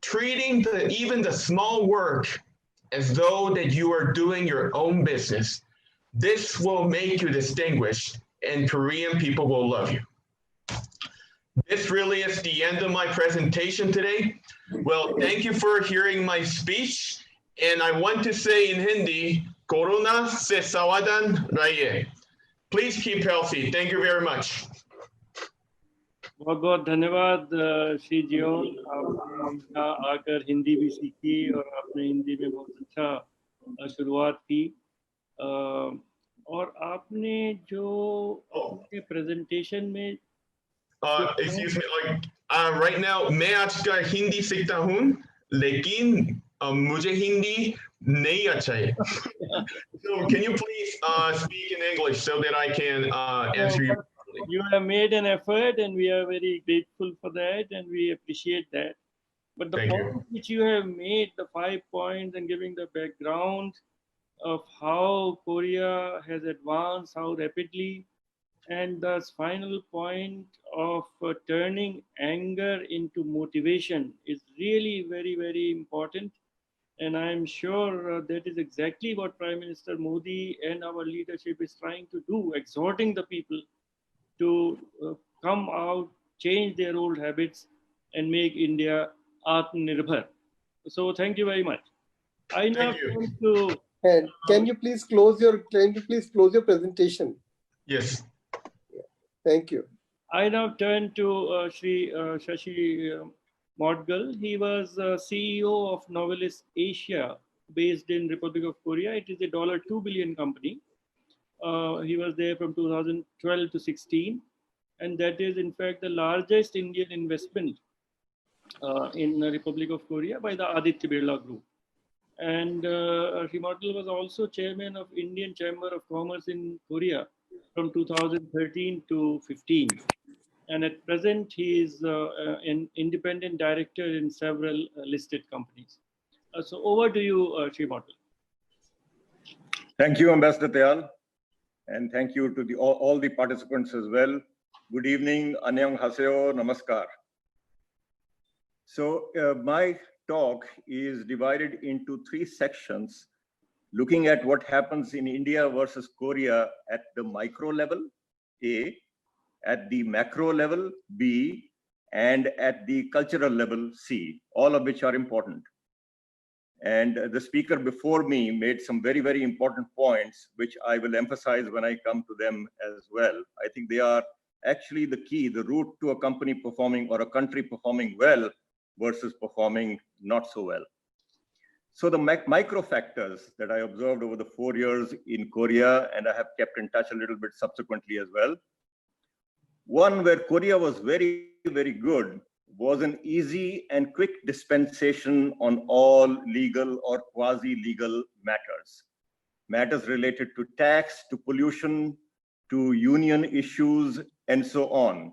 treating even the small work as though that you are doing your own business, this will make you distinguished and Korean people will love you. This really is the end of my presentation today. Well, thank you for hearing my speech. And I want to say in Hindi, Corona se sawadan rahiye. Please keep healthy. Thank you very much. बहुत बहुत धन्यवाद श्री जियो, आपने यहाँ आकर हिंदी भी सीखी और आपने हिंदी में बहुत अच्छा शुरुआत की, और आपने जो अपने प्रेजेंटेशन में Excuse me, like right now मैं आजकल हिंदी सीखता हूँ, लेकिन मुझे हिंदी नहीं अच्छा है. So can you please speak in English so that I can answer you? You have made an effort and we are very grateful for that and we appreciate that. But the Thank you. point which you have made, the 5 points and giving the background of how Korea has advanced, how rapidly, and the final point of turning anger into motivation is really very, very important. And I'm sure that is exactly what Prime Minister Modi and our leadership is trying to do, exhorting the people to come out, change their old habits, and make India Atmanirbhar. So thank you very much. I now turn to. And can you please close your presentation? Yes. Thank you. I now turn to Shri Shashi Modgal. He was CEO of Novellis Asia, based in Republic of Korea. It is a $2 billion company. He was there from 2012 to 16, and that is in fact the largest Indian investment in the Republic of Korea by the Aditya Birla Group. And Modgal was also chairman of Indian Chamber of Commerce in Korea from 2013 to 15. And at present, he is an independent director in several listed companies. So over to you, Shri Modgal. Thank you, Ambassador Tayal. And thank you to all the participants as well. Good evening, Annyeong Haseo, Namaskar. So my talk is divided into 3 sections, looking at what happens in India versus Korea at the micro level, A, at the macro level, B, and at the cultural level, C, all of which are important. And the speaker before me made some very, very important points, which I will emphasize when I come to them as well. I think they are actually the key, the route to a company performing or a country performing well versus performing not so well. So the micro factors that I observed over the 4 years in Korea, and I have kept in touch a little bit subsequently as well. One where Korea was very, very good was an easy and quick dispensation on all legal or quasi-legal matters. Matters related to tax, to pollution, to union issues, and so on.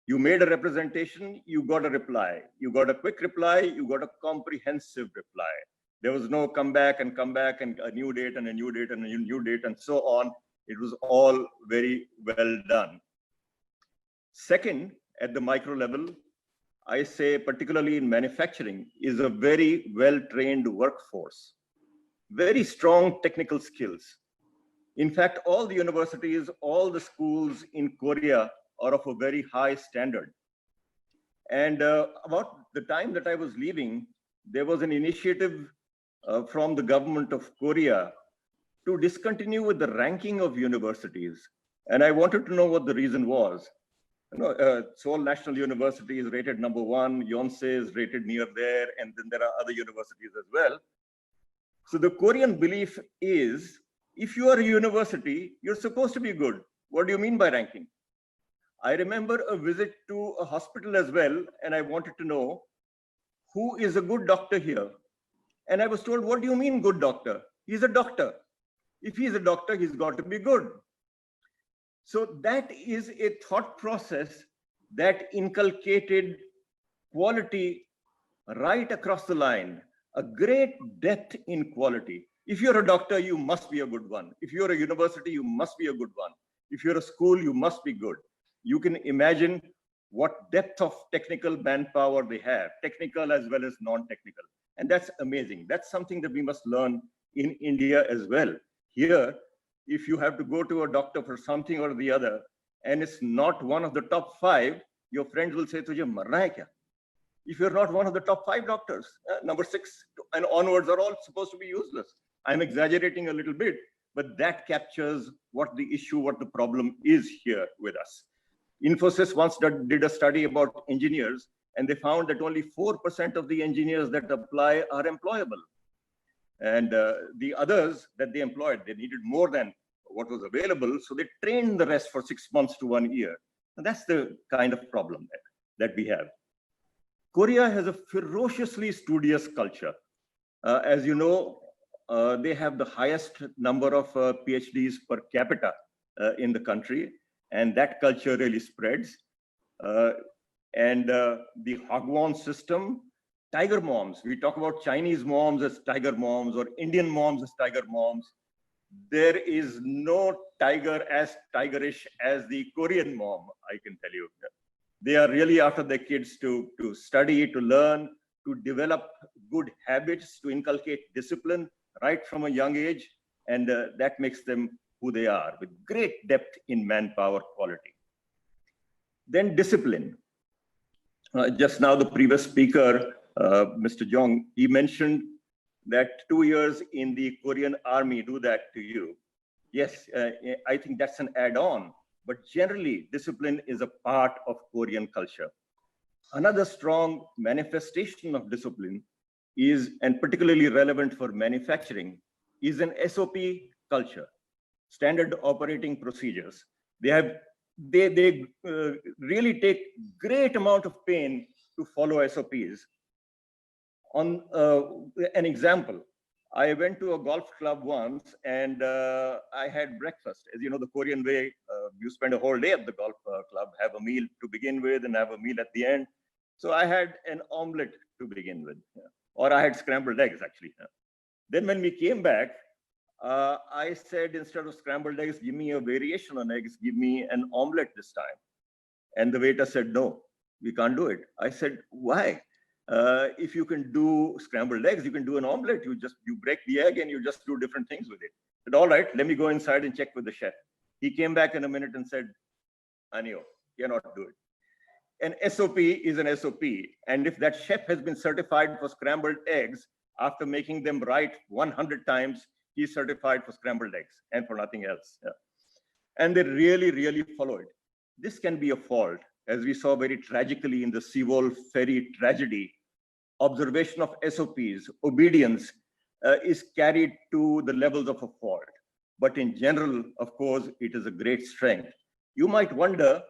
You made a representation, you got a reply. You got a quick reply, you got a comprehensive reply. There was no come back and a new date and a new date and a new date and so on. It was all very well done. Second, at the micro level, I say particularly in manufacturing, is a very well-trained workforce, very strong technical skills. In fact, all the universities, all the schools in Korea are of a very high standard. And about the time that I was leaving, there was an initiative from the government of Korea to discontinue with the ranking of universities. And I wanted to know what the reason was. You know, Seoul National University is rated #1, Yonsei is rated near there, and then there are other universities as well. So the Korean belief is, if you are a university, you're supposed to be good. What do you mean by ranking? I remember a visit to a hospital as well, and I wanted to know, who is a good doctor here? And I was told, what do you mean good doctor? He's a doctor. If he's a doctor, he's got to be good. So that is a thought process that inculcated quality right across the line, a great depth in quality. If you're a doctor, you must be a good one. If you're a university, you must be a good one. If you're a school, you must be good. You can imagine what depth of technical manpower they have, technical as well as non-technical. And that's amazing. That's something that we must learn in India as well. Here, if you have to go to a doctor for something or the other, and it's not one of the top 5, your friends will say, "Tujhe marna hai kya?" If you're not one of the top 5 doctors, number 6 and onwards are all supposed to be useless. I'm exaggerating a little bit, but that captures what the issue, what the problem is here with us. Infosys once did a study about engineers, and they found that only 4% of the engineers that apply are employable. And the others that they employed, they needed more than what was available, so they trained the rest for 6 months to 1 year. And that's the kind of problem that we have. Korea has a ferociously studious culture. As you know, they have the highest number of PhDs per capita in the country, and that culture really spreads. The Hagwon system, tiger moms, we talk about Chinese moms as tiger moms or Indian moms as tiger moms. There is no tiger as tigerish as the Korean mom, I can tell you. They are really after their kids to study, to learn, to develop good habits, to inculcate discipline right from a young age. And that makes them who they are, with great depth in manpower quality. Then discipline. Just now, the previous speaker, Mr. Jong, he mentioned that 2 years in the Korean army do that to you. Yes, I think that's an add-on, but generally discipline is a part of Korean culture. Another strong manifestation of discipline is, and particularly relevant for manufacturing, is an SOP culture, standard operating procedures. They really take great amount of pain to follow SOPs. On an example, I went to a golf club once and I had breakfast. As you know, the Korean way, you spend a whole day at the golf club, have a meal to begin with and have a meal at the end. So I had an omelette to begin with, or I had scrambled eggs actually. Then when we came back, I said, instead of scrambled eggs, give me a variation on eggs, give me an omelette this time. And the waiter said, no, we can't do it. I said, why? If you can do scrambled eggs, you can do an omelette. You break the egg and you just do different things with it. I said, all right, let me go inside and check with the chef. He came back in a minute and said, Anio, you cannot do it. An SOP is an SOP. And if that chef has been certified for scrambled eggs after making them right 100 times, he's certified for scrambled eggs and for nothing else. Yeah. And they really, really follow it. This can be a fault, as we saw very tragically in the Seawolf ferry tragedy. Observation of SOPs, obedience is carried to the levels of a fault. But in general, of course, it is a great strength. You might wonder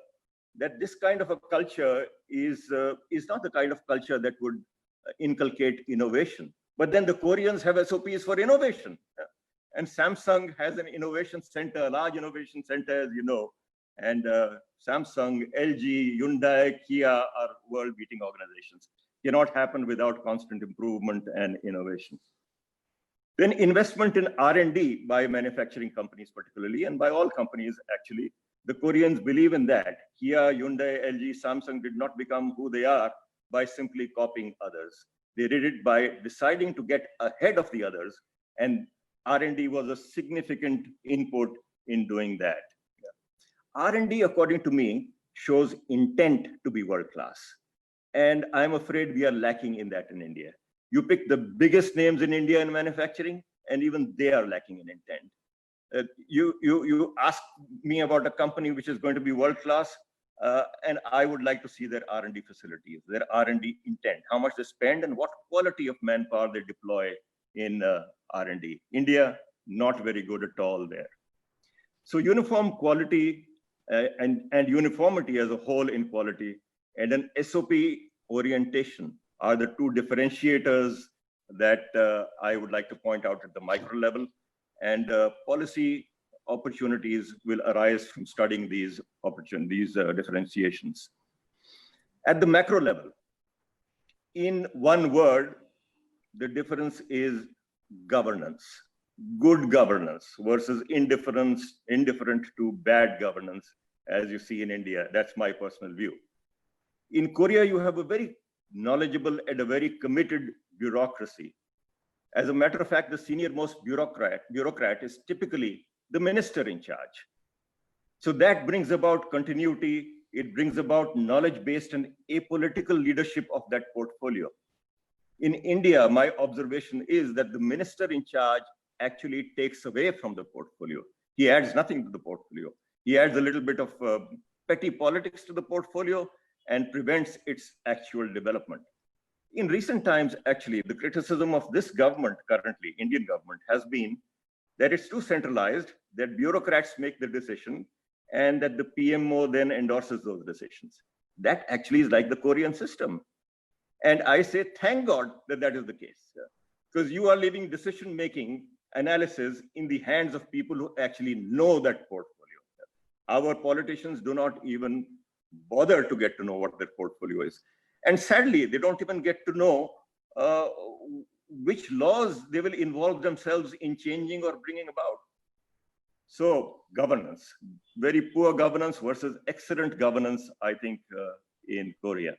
that this kind of a culture is not the kind of culture that would inculcate innovation. But then the Koreans have SOPs for innovation. And Samsung has an innovation center, a large innovation center, as you know. And Samsung, LG, Hyundai, Kia are world-beating organizations. Cannot happen without constant improvement and innovation. Then investment in R&D by manufacturing companies particularly, and by all companies actually. The Koreans believe in that. Kia, Hyundai, LG, Samsung did not become who they are by simply copying others. They did it by deciding to get ahead of the others, and R&D was a significant input in doing that. R&D, according to me, shows intent to be world-class. And I'm afraid we are lacking in that in India. You pick the biggest names in India in manufacturing, and even they are lacking in intent. You ask me about a company which is going to be world-class, and I would like to see their R&D facilities, their R&D intent, how much they spend and what quality of manpower they deploy in R&D. India, not very good at all there. So uniform quality and uniformity as a whole in quality and an SOP orientation are the two differentiators that I would like to point out at the micro level. and policy opportunities will arise from studying these opportunities, differentiations. At the macro level, in one word, the difference is governance. Good governance versus indifferent to bad governance, as you see in India. That's my personal view. In Korea, you have a very knowledgeable and a very committed bureaucracy. As a matter of fact, the senior most bureaucrat is typically the minister in charge. So that brings about continuity. It brings about knowledge-based and apolitical leadership of that portfolio. In India, my observation is that the minister in charge actually takes away from the portfolio. He adds nothing to the portfolio. He adds a little bit of petty politics to the portfolio and prevents its actual development. In recent times, actually, the criticism of this government currently, Indian government, has been that it's too centralized, that bureaucrats make the decision, and that the PMO then endorses those decisions. That actually is like the Korean system. And I say, thank God that that is the case, because you are leaving decision-making analysis in the hands of people who actually know that portfolio. Our politicians do not even bother to get to know what their portfolio is. And sadly, they don't even get to know which laws they will involve themselves in changing or bringing about. So governance, very poor governance versus excellent governance, I think, in Korea.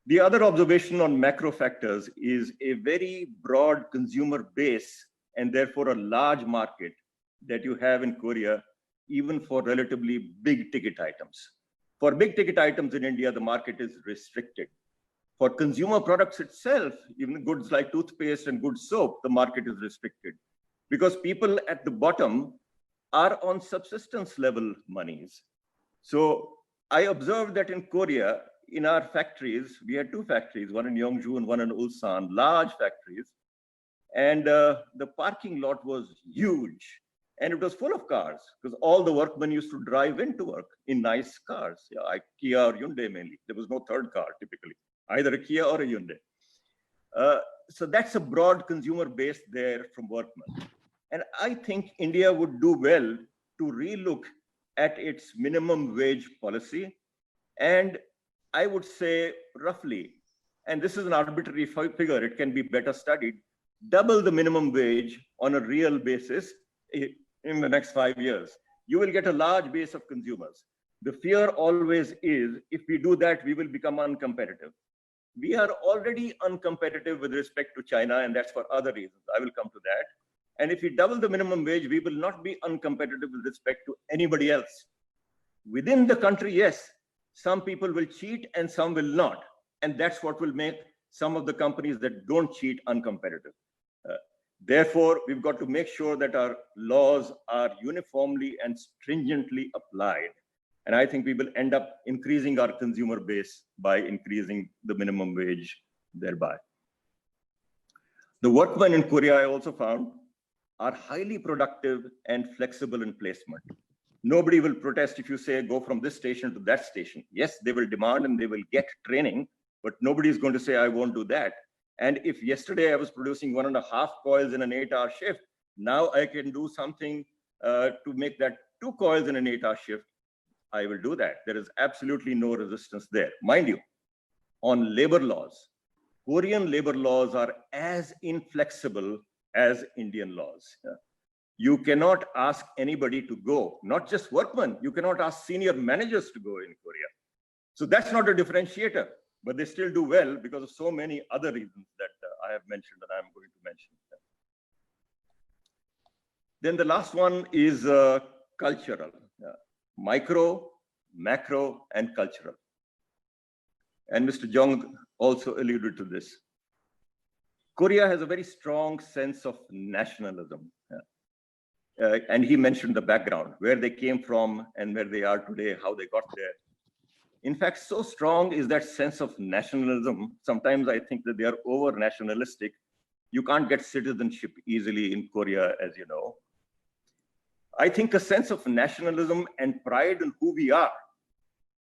The other observation on macro factors is a very broad consumer base and therefore a large market that you have in Korea, even for relatively big ticket items. For big ticket items in India, the market is restricted. For consumer products itself, even goods like toothpaste and good soap, the market is restricted because people at the bottom are on subsistence level monies. So I observed that in Korea, in our factories, we had two factories, one in Yeongju and one in Ulsan, large factories. And the parking lot was huge. And it was full of cars because all the workmen used to drive into work in nice cars, Kia or Hyundai mainly. There was no third car typically, either a Kia or a Hyundai. So that's a broad consumer base there from workmen. And I think India would do well to relook at its minimum wage policy. And I would say roughly, and this is an arbitrary figure, it can be better studied, double the minimum wage on a real basis in the next 5 years. You will get a large base of consumers. The fear always is, if we do that, we will become uncompetitive. We are already uncompetitive with respect to China, and that's for other reasons. I will come to that. And if we double the minimum wage, we will not be uncompetitive with respect to anybody else. Within the country, yes, some people will cheat and some will not. And that's what will make some of the companies that don't cheat uncompetitive. Therefore, we've got to make sure that our laws are uniformly and stringently applied. And I think we will end up increasing our consumer base by increasing the minimum wage thereby. The workmen in Korea, I also found, are highly productive and flexible in placement. Nobody will protest if you say, go from this station to that station. Yes, they will demand and they will get training, but nobody is going to say, I won't do that. And if yesterday I was producing 1.5 coils in an 8-hour shift, now I can do something to make that 2 coils in an 8-hour shift, I will do that. There is absolutely no resistance there. Mind you, on labor laws, Korean labor laws are as inflexible as Indian laws. You cannot ask anybody to go, not just workmen, you cannot ask senior managers to go in Korea. So that's not a differentiator, but they still do well because of so many other reasons that I have mentioned and I'm going to mention. Then the last one is cultural, micro, macro, and cultural. And Mr. Jong also alluded to this. Korea has a very strong sense of nationalism. And he mentioned the background, where they came from and where they are today, how they got there. In fact, so strong is that sense of nationalism. Sometimes I think that they are over nationalistic. You can't get citizenship easily in Korea, as you know. I think a sense of nationalism and pride in who we are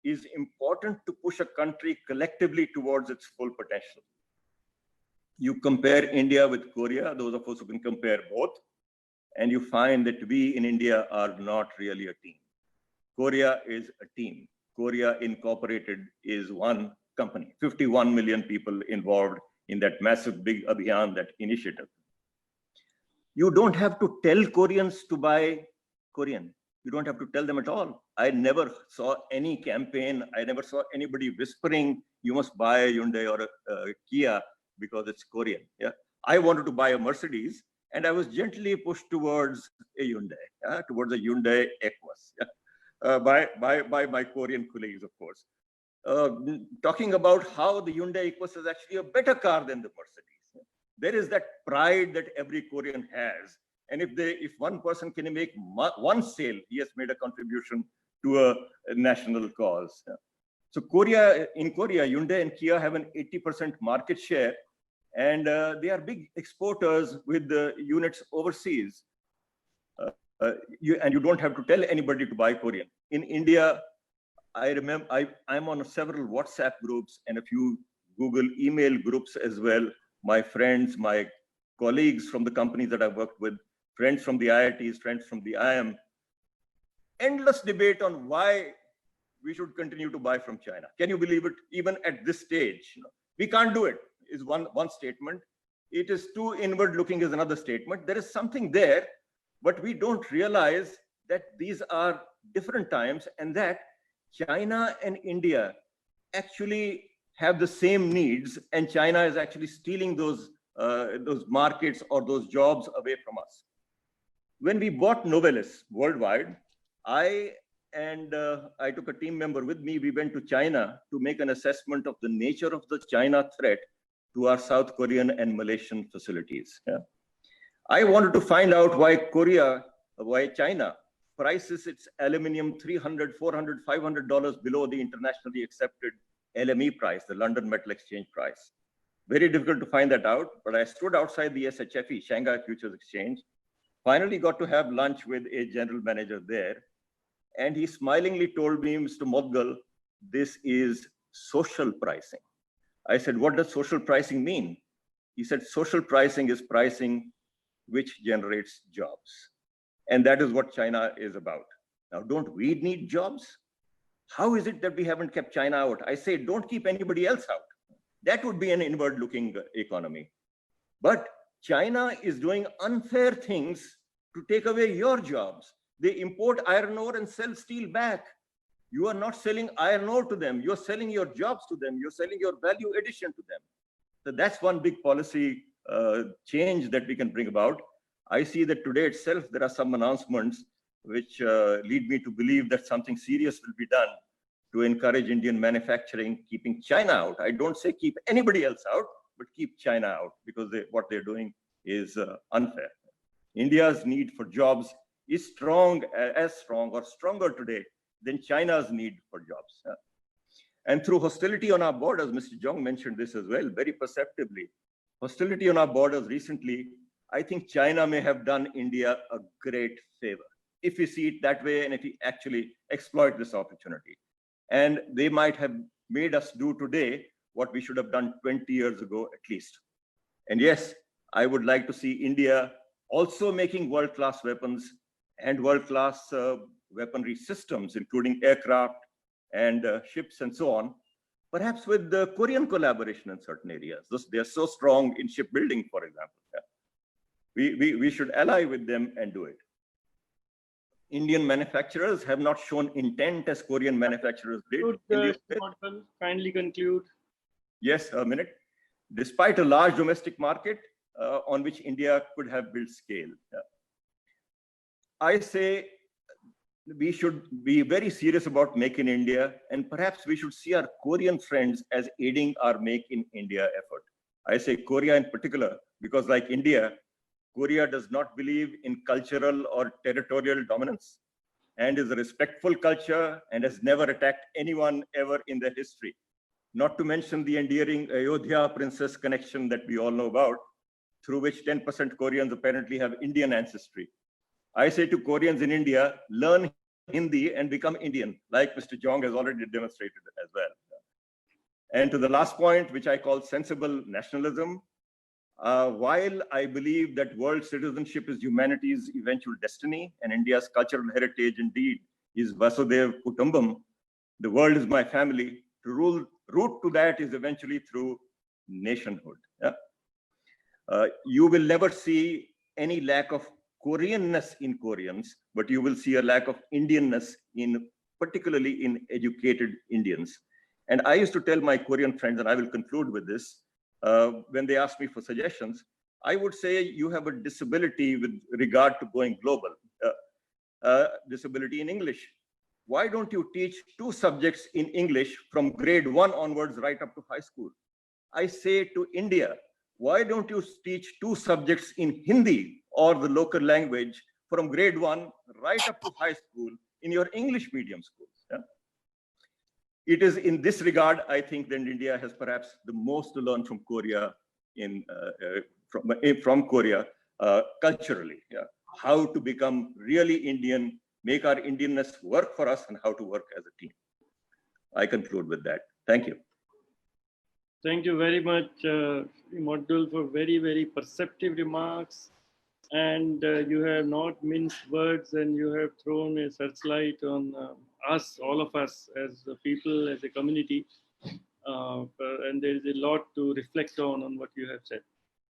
is important to push a country collectively towards its full potential. You compare India with Korea, those of us who can compare both, and you find that we in India are not really a team. Korea is a team. Korea Incorporated is one company, 51 million people involved in that massive big Abhiyan, that initiative. You don't have to tell Koreans to buy Korean. You don't have to tell them at all. I never saw any campaign. I never saw anybody whispering, you must buy a Hyundai or a Kia because it's Korean. Yeah, I wanted to buy a Mercedes, and I was gently pushed towards a Hyundai, towards a Hyundai Equus, by my Korean colleagues, of course. Talking about how the Hyundai Equus is actually a better car than the Mercedes. There is that pride that every Korean has. And if one person can make one sale, he has made a contribution to a national cause. So in Korea, Hyundai and Kia have an 80% market share, and they are big exporters with the units overseas. And you don't have to tell anybody to buy Korean. In India, I remember I'm on several WhatsApp groups and a few Google email groups as well. My friends, my colleagues from the companies that I've worked with, friends from the IITs, friends from the IIM, endless debate on why we should continue to buy from China. Can you believe it? Even at this stage, we can't do it, is one statement. It is too inward looking is another statement. There is something there, but we don't realize that these are different times and that China and India actually have the same needs, and China is actually stealing those markets or those jobs away from us. When we bought Novellis worldwide, I took a team member with me. We went to China to make an assessment of the nature of the China threat to our South Korean and Malaysian facilities. Yeah. I wanted to find out why China prices its aluminum $300, $400, $500 below the internationally accepted LME price, the London Metal Exchange price. Very difficult to find that out, but I stood outside the SHFE, Shanghai Futures Exchange, finally got to have lunch with a general manager there, and he smilingly told me, Mr. Modgal, this is social pricing. I said, what does social pricing mean? He said, social pricing is pricing which generates jobs. And that is what China is about. Now, don't we need jobs? How is it that we haven't kept China out? I say, don't keep anybody else out. That would be an inward-looking economy. But China is doing unfair things to take away your jobs. They import iron ore and sell steel back. You are not selling iron ore to them. You're selling your jobs to them. You're selling your value addition to them. So that's one big policy change that we can bring about. I see that today itself, there are some announcements which lead me to believe that something serious will be done to encourage Indian manufacturing, keeping China out. I don't say keep anybody else out, but keep China out, because what they're doing is unfair. India's need for jobs is as strong or stronger today than China's need for jobs. And through hostility on our borders, Mr. Jong mentioned this as well, very perceptibly. Hostility on our borders recently, I think China may have done India a great favor, if we see it that way and if we actually exploit this opportunity. And they might have made us do today what we should have done 20 years ago at least. And yes, I would like to see India also making world-class weapons and world-class weaponry systems, including aircraft and ships and so on, perhaps with the Korean collaboration in certain areas. They're so strong in shipbuilding, for example. Yeah. We should ally with them and do it. Indian manufacturers have not shown intent as Korean manufacturers did. Kindly conclude. Yes, a minute. Despite a large domestic market on which India could have built scale. Yeah. I say we should be very serious about Make in India, and perhaps we should see our Korean friends as aiding our Make in India effort. I say Korea in particular, because like India, Korea does not believe in cultural or territorial dominance and is a respectful culture and has never attacked anyone ever in their history. Not to mention the endearing Ayodhya princess connection that we all know about, through which 10% Koreans apparently have Indian ancestry. I say to Koreans in India, learn Hindi and become Indian, like Mr. Jong has already demonstrated as well. And to the last point, which I call sensible nationalism, While I believe that world citizenship is humanity's eventual destiny and India's cultural heritage indeed is Vasudev Kutumbam, the world is my family, to root to that is eventually through nationhood. Yeah? You will never see any lack of Koreanness in Koreans, but you will see a lack of Indianness particularly in educated Indians. And I used to tell my Korean friends, and I will conclude with this, when they ask me for suggestions, I would say you have a disability with regard to going global, disability in English. Why don't you teach 2 subjects in English from grade 1 onwards right up to high school? I say to India, why don't you teach 2 subjects in Hindi or the local language from grade 1 right up to high school in your English medium schools? Yeah? It is in this regard, I think, that India has perhaps the most to learn from Korea, from Korea culturally. Yeah? How to become really Indian, make our Indianness work for us, and how to work as a team. I conclude with that. Thank you. Thank you very much, Modul, for very, very perceptive remarks. And you have not minced words, and you have thrown a searchlight on us, all of us, as a people, as a community. And there is a lot to reflect on what you have said.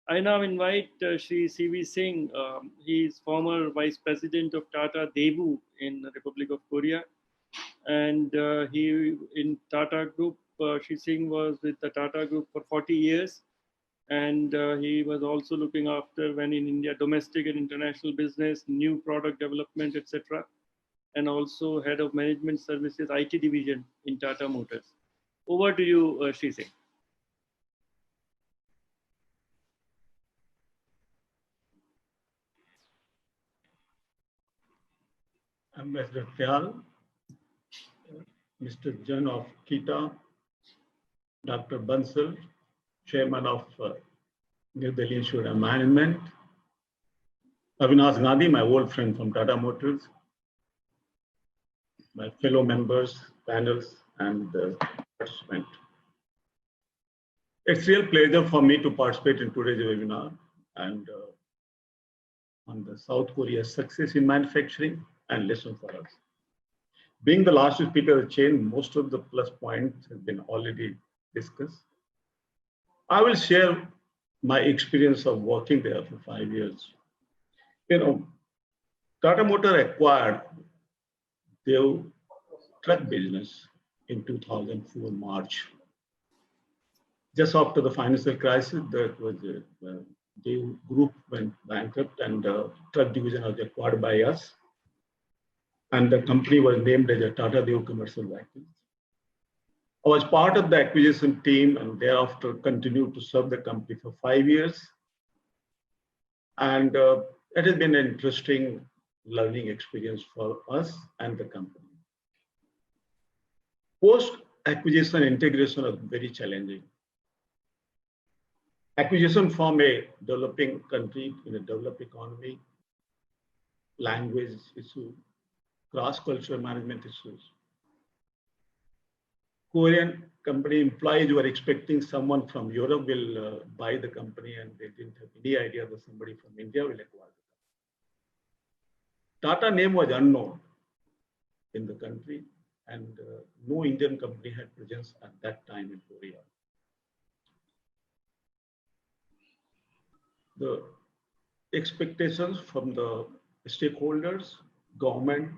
I now invite Shri C.V. Singh. He is former Vice President of Tata-Daewoo in the Republic of Korea. And he, in Tata Group, Shri Singh was with the Tata Group for 40 years. And he was also looking after, when in India, domestic and international business, new product development, etc. And also head of management services, IT division in Tata Motors. Over to you, Shri Singh. Ambassador Tyal, Mr. Jan of Kita, Dr. Bansal, Chairman of New Delhi Institute of Management, Avinash Gandhi, my old friend from Tata Motors, my fellow members, panels, and participants. It's a real pleasure for me to participate in today's webinar and on the South Korea's success in manufacturing and lesson for us. Being the last speaker of the chain, most of the plus points have been already discussed. I will share my experience of working there for 5 years. You know, Tata Motor acquired their truck business in 2004 March. Just after the financial crisis, that was the group went bankrupt and the truck division was acquired by us. And the company was named as a Tata-Daewoo Commercial Vehicles. I was part of the acquisition team and thereafter continued to serve the company for 5 years. And it has been an interesting learning experience for us and the company. Post-acquisition integration was very challenging. Acquisition from a developing country in a developed economy, language issue, cross-cultural management issues. Korean company employees were expecting someone from Europe will buy the company, and they didn't have any idea that somebody from India will acquire the company. Tata name was unknown in the country, and no Indian company had presence at that time in Korea. The expectations from the stakeholders, government,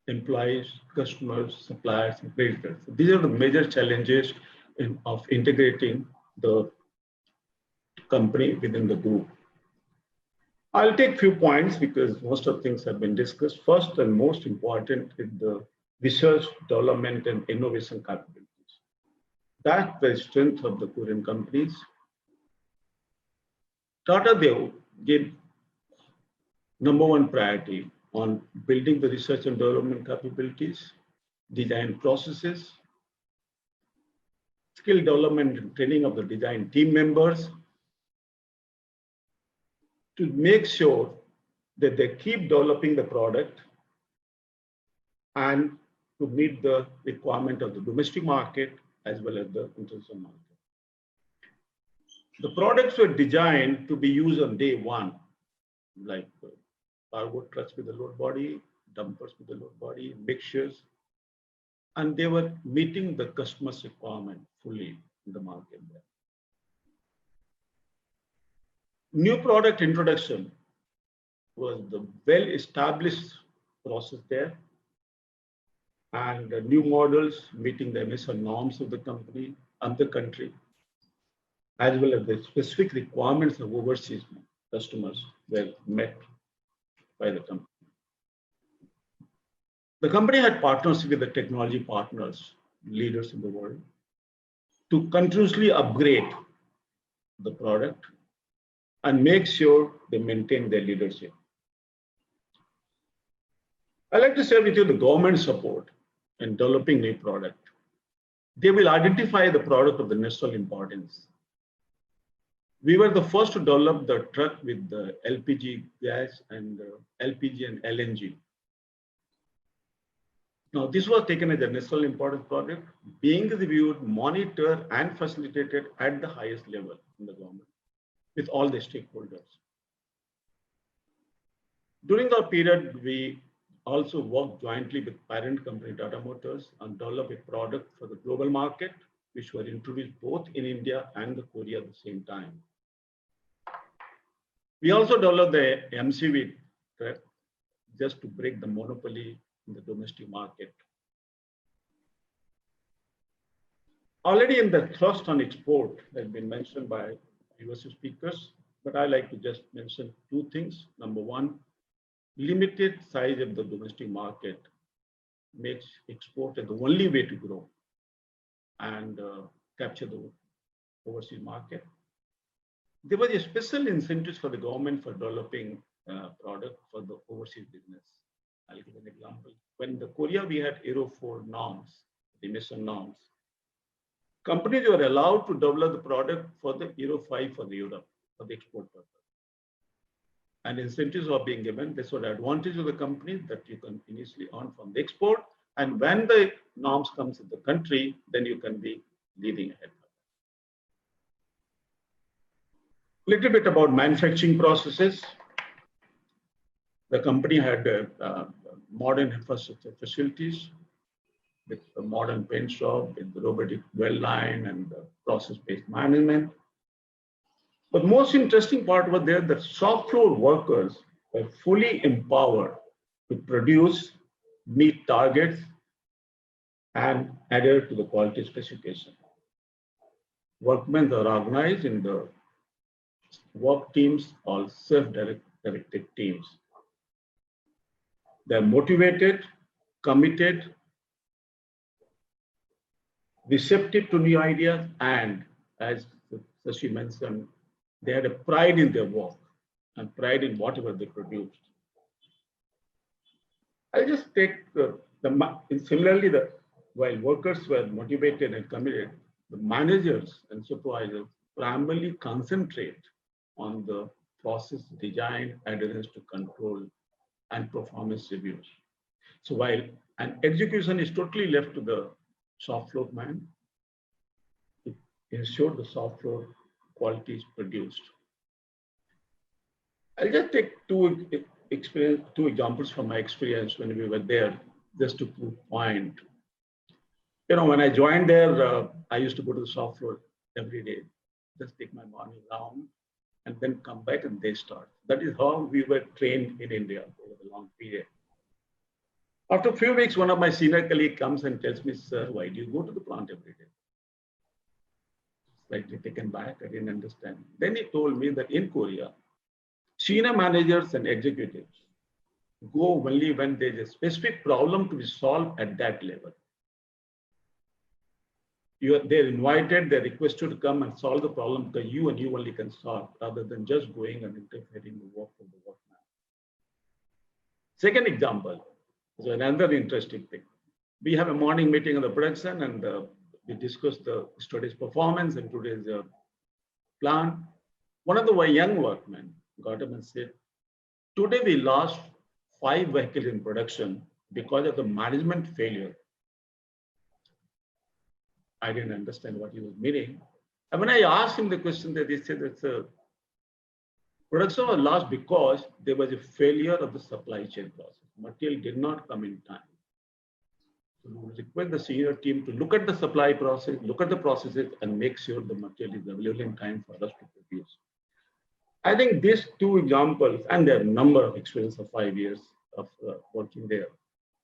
employees, customers, suppliers, and creditors. These are the major challenges of integrating the company within the group. I'll take a few points because most of things have been discussed. First and most important is the research, development, and innovation capabilities. That's the strength of the Korean companies. Tata-Daewoo gave #1 priority on building the research and development capabilities, design processes, skill development and training of the design team members to make sure that they keep developing the product and to meet the requirement of the domestic market as well as the international market. The products were designed to be used on day one, like cargo trucks with a load body, dumpers with a load body, mixtures, and they were meeting the customer's requirement fully in the market there. New product introduction was the well-established process there, and new models meeting the emission norms of the company and the country, as well as the specific requirements of overseas customers were met by the company. The company had partnership with the technology partners, leaders in the world, to continuously upgrade the product and make sure they maintain their leadership. I'd like to share with you the government support in developing new product. They will identify the product of the national importance. We were the first to develop the truck with the LPG gas and LPG and LNG. Now, this was taken as a national important project, being reviewed, monitored, and facilitated at the highest level in the government with all the stakeholders. During that period, we also worked jointly with parent company Tata Motors and developed a product for the global market, which were introduced both in India and the Korea at the same time. We also developed the MCV truck just to break the monopoly in the domestic market. Already in the thrust on export has been mentioned by US speakers, but I like to just mention two things. Number one, limited size of the domestic market makes export the only way to grow and capture the overseas market. There was a special incentives for the government for developing product for the overseas business. I'll give an example. When the Korea, we had Euro 4 norms, the emission norms. Companies were allowed to develop the product for the Euro 5 for the Europe, for the export purpose. And incentives are being given. This was the advantage of the company that you can initially earn from the export. And when the norms comes in the country, then you can be leading ahead. A little bit about manufacturing processes. The company had modern infrastructure facilities with a modern paint shop, with the robotic weld line and process-based management. But most interesting part was there that shop floor workers were fully empowered to produce, meet targets, and adhere to the quality specification. Workmen are organized in the work teams or self-directed teams. They're motivated, committed, receptive to new ideas, and as Sashi mentioned, they had a pride in their work and pride in whatever they produced. I'll just take similarly, while workers were motivated and committed, the managers and supervisors primarily concentrate on the process design, adherence to control, and performance reviews. So while an execution is totally left to the shop floor man, to ensure the shop floor quality is produced. I'll just take two examples from my experience when we were there, just to prove point. You know, when I joined there, I used to go to the shop floor every day, just take my morning round, and then come back and they start. That is how we were trained in India over a long period. After a few weeks, one of my senior colleagues comes and tells me, "Sir, why do you go to the plant every day?" Slightly taken back, I didn't understand. Then he told me that in Korea, senior managers and executives go only when there's a specific problem to be solved at that level. They're invited, they're requested to come and solve the problem because you and you only can solve, rather than just going and interfering in the work of the workman. Second example is another interesting thing. We have a morning meeting on the production and we discuss today's performance and today's plan. One of the young workmen got up and said, "Today we lost 5 vehicles in production because of the management failure." I didn't understand what he was meaning. And when I asked him the question, that he said that production was lost because there was a failure of the supply chain process. Material did not come in time. So we request the senior team to look at the supply process, look at the processes, and make sure the material is available in time for us to produce. I think these two examples, and there are a number of experience of 5 years of working there,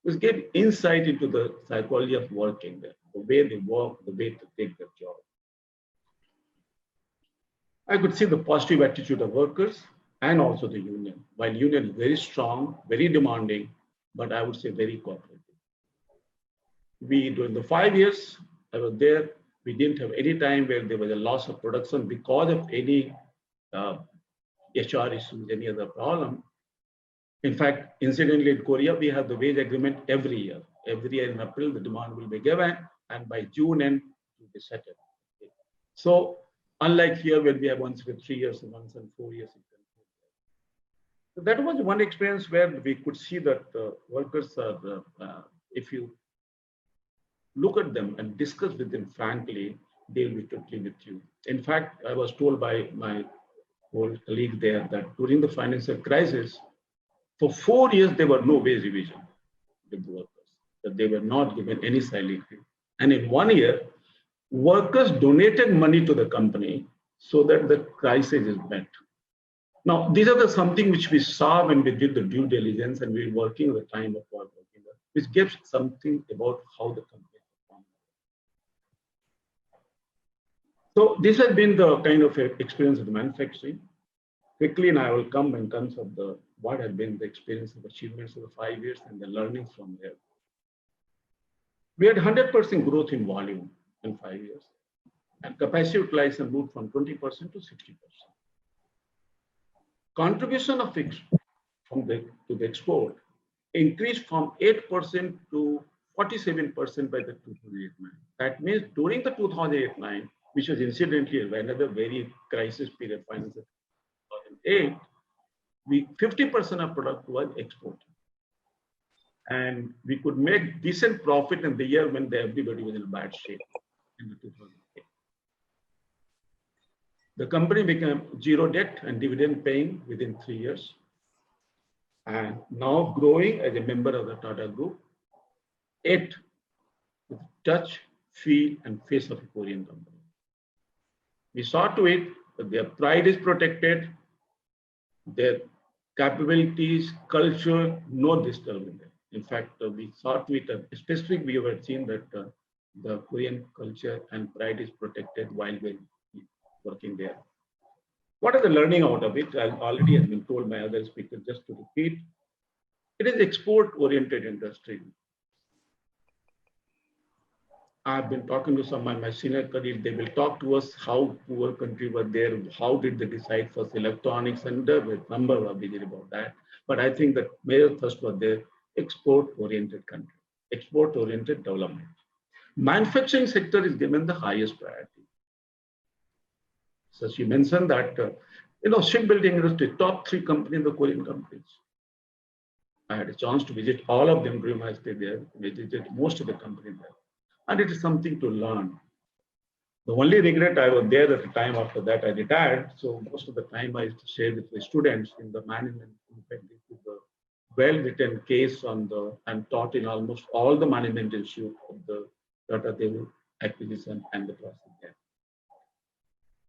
which gave insight into the psychology of working there, the way they work, the way to take their job. I could see the positive attitude of workers and also the union. While union is very strong, very demanding, but I would say very cooperative. During the 5 years I was there, we didn't have any time where there was a loss of production because of any HR issues, any other problem. In fact, incidentally in Korea, we have the wage agreement every year. Every year in April, the demand will be given, and by June end, it will be settled. So unlike here, where we have once every 3 years and once in 4 years. So that was one experience where we could see that workers are, if you look at them and discuss with them frankly, they'll be totally with you. In fact, I was told by my old colleague there that during the financial crisis, for 4 years, there were no wage revision with the workers, that they were not given any salary increase. And in 1 year, workers donated money to the company so that the crisis is met. Now, these are something which we saw when we did the due diligence and we were working at the time of our working, which gives something about how the company performed. So this has been the kind of experience of the manufacturing. Quickly, and I will come in terms of what has been the experience of achievements of the 5 years and the learnings from there. We had 100% growth in volume in 5 years, and capacity utilization moved from 20% to 60%. Contribution of to the export increased from 8% to 47% by the 2008-9. That means during the 2008-9, which was incidentally another very crisis period, financial 2008, 50% of product was exported. And we could make decent profit in the year when everybody was in bad shape in the 2008. The company became zero debt and dividend paying within 3 years, and now growing as a member of the Tata Group, with touch, feel, and face of a Korean company. We saw to it that their pride is protected, their capabilities, culture, no disturbance. In fact, we saw to it, especially we have seen that the Korean culture and pride is protected while we're working there. What are the learning out of it? As already has been told by other speakers, just to repeat, it is export-oriented industry. I've been talking to some of my senior colleagues. They will talk to us how poor country were there, how did they decide for electronics, and the number of digit about that. But I think that major thrust was there, export-oriented country, export-oriented development. Manufacturing sector is given the highest priority. So she mentioned that, shipbuilding industry, top 3 companies, the Korean companies. I had a chance to visit all of them during my stay there, visited most of the companies there. And it is something to learn. The only regret, I was there at the time after that I retired. So most of the time I used to share with the students in the management, in fact, this is a well-written case on and taught in almost all the management issues of the Tata-Daewoo acquisition and the process there.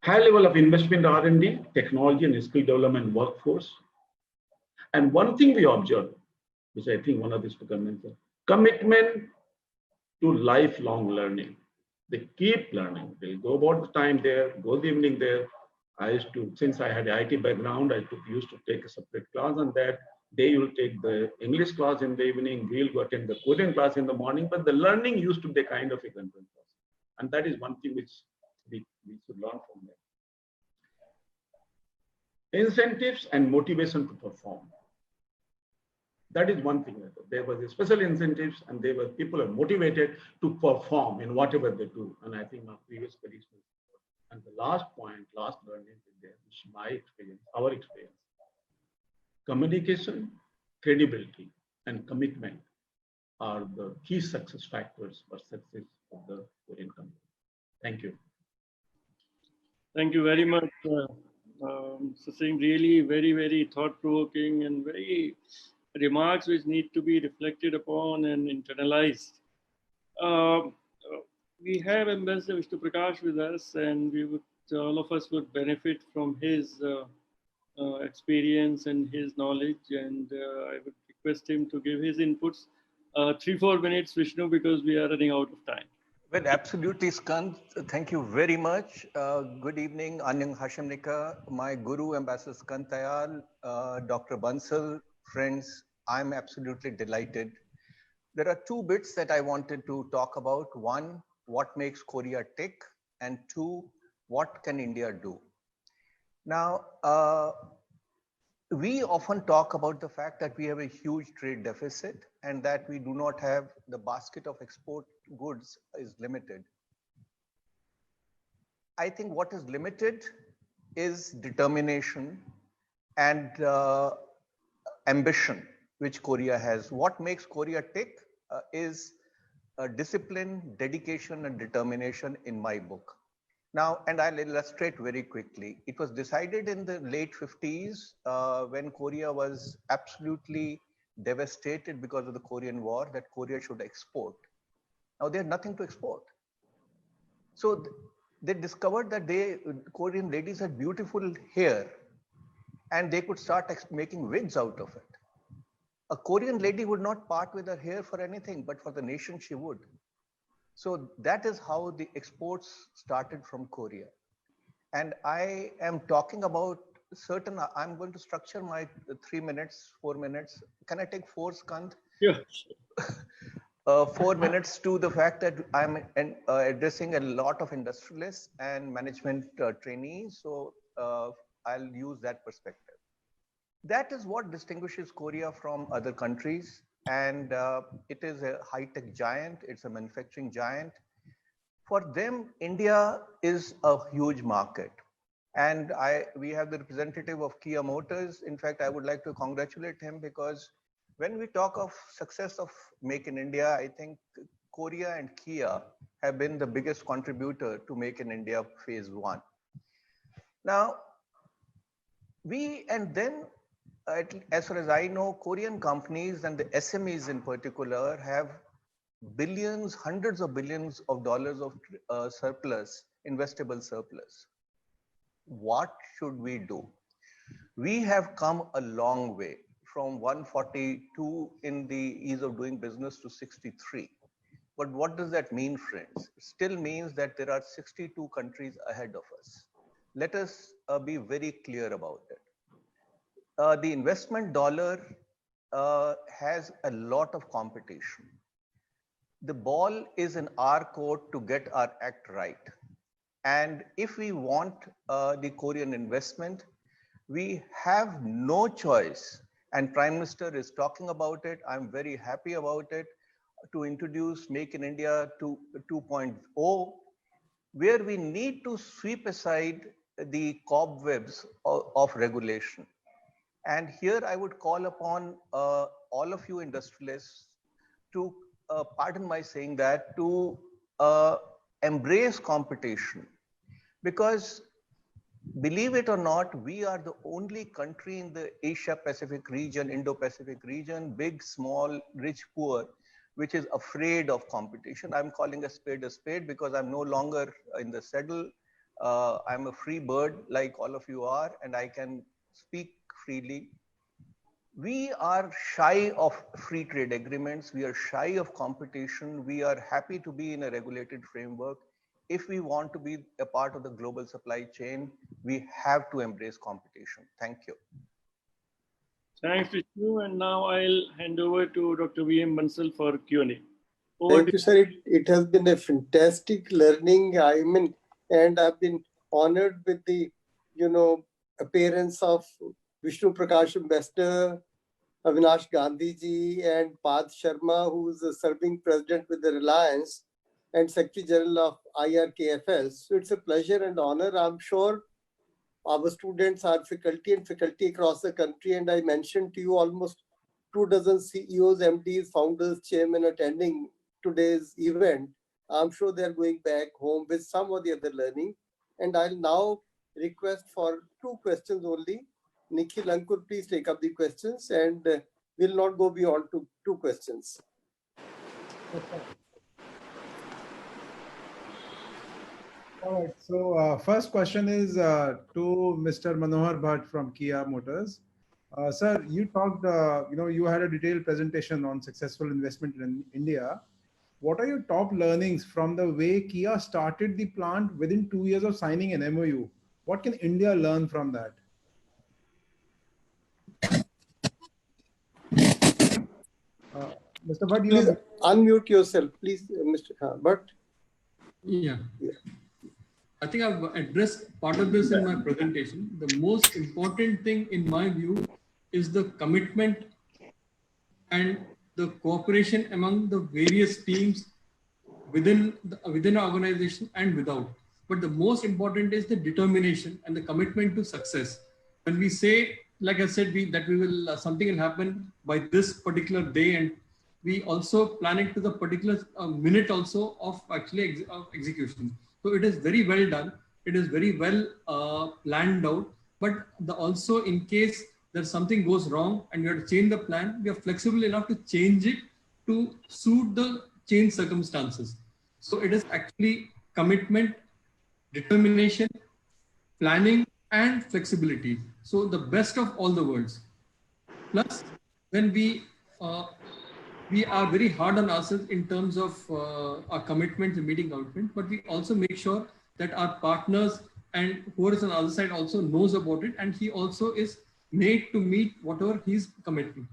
High level of investment in R&D, technology and skill development workforce. And one thing we observed, which I think one of these comments, commitment to lifelong learning. They keep learning. They go about the time there, go the evening there. I used to, since I had an IT background, used to take a separate class on that. They will take the English class in the evening. We'll go attend the coding class in the morning. But the learning used to be kind of a content class. And that is one thing which we should learn from them. Incentives and motivation to perform. That is one thing. There was a special incentives, and people are motivated to perform in whatever they do. And I think my previous colleagues. And the last point, last learning is there, which is my experience, our experience. Communication, credibility, and commitment are the key success factors for success of the Korean company. Thank you. Thank you very much. Succinct, really very, very thought-provoking and very remarks which need to be reflected upon and internalized. Um, uh, we have Ambassador Vishnu Prakash with us, and we would all of us would benefit from his experience and his knowledge. And I would request him to give his inputs. 3-4 minutes, Vishnu, because we are running out of time. Well, absolutely, Skand. Thank you very much. Good evening, Anyang Hashemnika, my guru, Ambassador Skand Tayal, Dr. Bansal, friends. I'm absolutely delighted. There are two bits that I wanted to talk about. One, what makes Korea tick? And two, what can India do? Now, we often talk about the fact that we have a huge trade deficit and that we do not have the basket of export goods is limited. I think what is limited is determination and ambition, which Korea has. What makes Korea tick is discipline, dedication, and determination in my book. Now, and I'll illustrate very quickly. It was decided in the late 50s when Korea was absolutely devastated because of the Korean War that Korea should export. Now they had nothing to export. So they discovered that Korean ladies had beautiful hair and they could start making wigs out of it. A Korean lady would not part with her hair for anything, but for the nation she would. So that is how the exports started from Korea. And I am talking about I'm going to structure my 3 minutes, 4 minutes. Can I take 4, Skand? Yeah. 4 minutes to the fact that I'm addressing a lot of industrialists and management trainees. So I'll use that perspective. That is what distinguishes Korea from other countries. And it is a high-tech giant. It's a manufacturing giant. For them, India is a huge market. And we have the representative of Kia Motors. In fact, I would like to congratulate him because when we talk of success of Make in India, I think Korea and Kia have been the biggest contributor to Make in India phase 1. Now, as far as I know, Korean companies and the SMEs in particular have billions, hundreds of billions of dollars of surplus, investable surplus. What should we do? We have come a long way from 142 in the ease of doing business to 63. But what does that mean, friends? It still means that there are 62 countries ahead of us. Let us be very clear about it. The investment dollar has a lot of competition. The ball is in our court to get our act right. And if we want the Korean investment, we have no choice. And Prime Minister is talking about it. I'm very happy about it, to introduce Make in India 2.0, where we need to sweep aside the cobwebs of regulation. And here I would call upon all of you industrialists to, pardon my saying that, to embrace competition. Because believe it or not, we are the only country in the Asia-Pacific region, Indo-Pacific region, big, small, rich, poor, which is afraid of competition. I'm calling a spade because I'm no longer in the saddle. I'm a free bird like all of you are, and I can speak freely. We are shy of free trade agreements. We are shy of competition. We are happy to be in a regulated framework. If we want to be a part of the global supply chain, we have to embrace competition. Thank you. Thanks, Vishnu. And now I'll hand over to Dr. V.M. Bansal for Q&A. Thank you, sir. It has been a fantastic learning. And I've been honored with the, appearance of Vishnu Prakash Ambassador, Avinash Gandhi ji, and Pad Sharma, who is the serving president with the Reliance and Secretary General of IRKFS. So it's a pleasure and honor. I'm sure our students are faculty across the country. And I mentioned to you almost 24 CEOs, MDs, founders, chairmen attending today's event. I'm sure they're going back home with some or the other learning. And I'll now request for 2 questions only. Nikhil, Ankur, please take up the questions, and we'll not go beyond two questions. All right. So first question is to Mr. Manohar Bhatt from Kia Motors. Sir, you talked, you had a detailed presentation on successful investment in India. What are your top learnings from the way Kia started the plant within 2 years of signing an MOU? What can India learn from that? Mr. Bhatt, Please unmute yourself, please, Mr. Bhatt. Yeah. I think I've addressed part of this in my presentation. The most important thing in my view is the commitment and the cooperation among the various teams within our organization and without. But the most important is the determination and the commitment to success. When we say, like I said, that we will something will happen by this particular day, and we also plan it to the particular minute also of actually execution. So it is very well done. It is very well planned out. But also in case there's something goes wrong and we have to change the plan, we are flexible enough to change it to suit the changed circumstances. So it is actually commitment, determination, planning, and flexibility. So the best of all the worlds. Plus, when we are very hard on ourselves in terms of our commitments and meeting commitment, but we also make sure that our partners and whoever is on the other side also knows about it, and he also is made to meet whatever he's committing.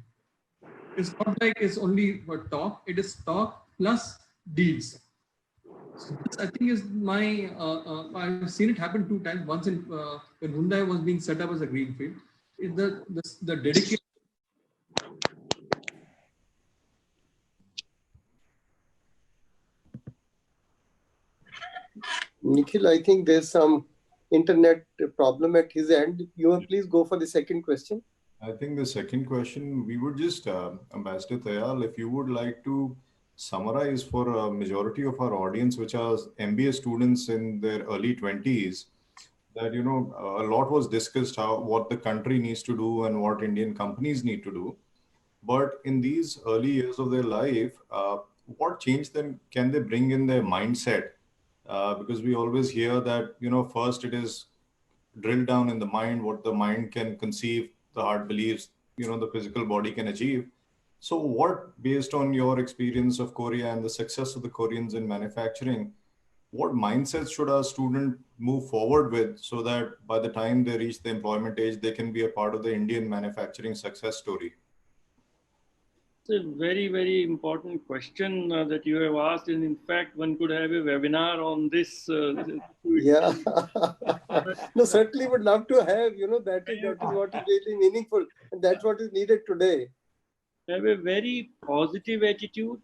It's not like it's only talk, it is talk plus deeds. So this, I think, is my, I've seen it happen 2 times. Once in when Hyundai was being set up as a greenfield. The dedication. Nikhil, I think there's some internet problem at his end. You will please go for the second question. I think the second question, we would just, Ambassador Tayal, if you would like to summarize for a majority of our audience, which are MBA students in their early 20s, that, a lot was discussed what the country needs to do and what Indian companies need to do. But in these early years of their life, what change then can they bring in their mindset? Because we always hear that, first it is drilled down in the mind, what the mind can conceive, the heart believes, the physical body can achieve. So what, based on your experience of Korea and the success of the Koreans in manufacturing, what mindsets should our student move forward with so that by the time they reach the employment age, they can be a part of the Indian manufacturing success story? It's a very, very important question that you have asked. And in fact, one could have a webinar on this. Yeah. No, certainly would love to have, that is what is really meaningful. And that's what is needed today. Have a very positive attitude.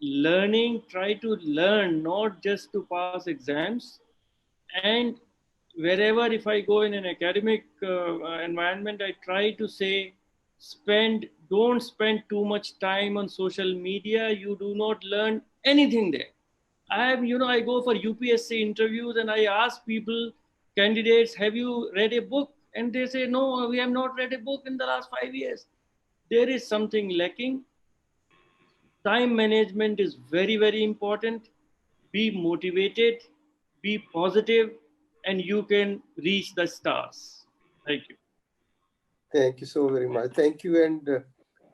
Try to learn, not just to pass exams. And wherever, if I go in an academic environment, I try to say, don't spend too much time on social media. You do not learn anything there. I go for UPSC interviews and I ask people, candidates, have you read a book? And they say, no, we have not read a book in the last 5 years. There is something lacking. Time management is very, very important. Be motivated, be positive, and you can reach the stars. Thank you. Thank you so very much. Thank you. And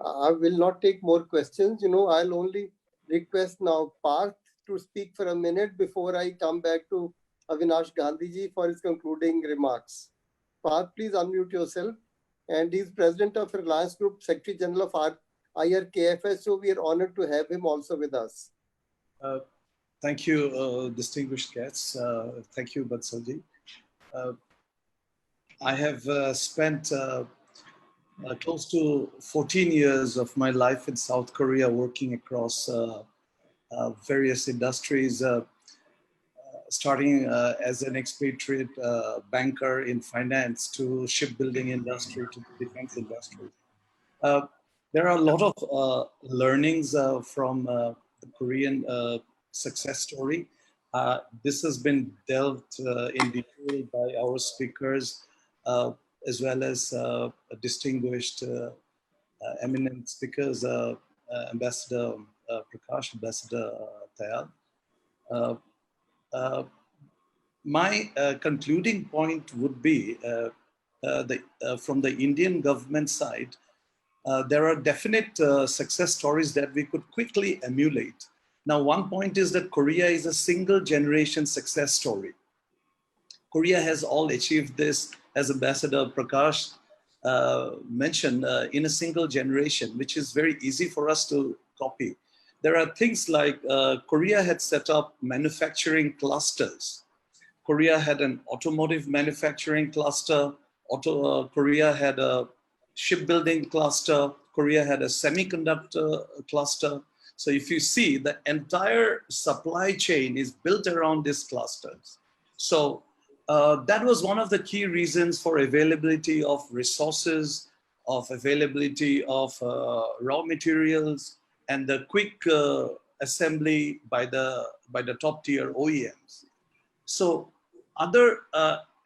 I will not take more questions. I'll only request now Parth to speak for a minute before I come back to Avinash Gandhiji for his concluding remarks. Parth, please unmute yourself. And he's president of Reliance Group, Secretary General of IRKFS. So we are honored to have him also with us. Thank you, distinguished guests. Thank you, Bansalji. I have spent close to 14 years of my life in South Korea working across various industries, starting as an expatriate banker in finance to shipbuilding industry to the defense industry. There are a lot of learnings from the Korean success story. This has been delved in detail by our speakers, as well as distinguished eminent speakers, Ambassador Prakash, Ambassador Tayal. My concluding point would be from the Indian government side, there are definite success stories that we could quickly emulate. Now, one point is that Korea is a single generation success story. Korea has all achieved this, as Ambassador Prakash mentioned, in a single generation, which is very easy for us to copy. There are things like Korea had set up manufacturing clusters. Korea had an automotive manufacturing cluster. Korea had a shipbuilding cluster. Korea had a semiconductor cluster. So if you see, the entire supply chain is built around these clusters. So that was one of the key reasons for availability of resources, of availability of raw materials, and the quick assembly by the top tier OEMs. So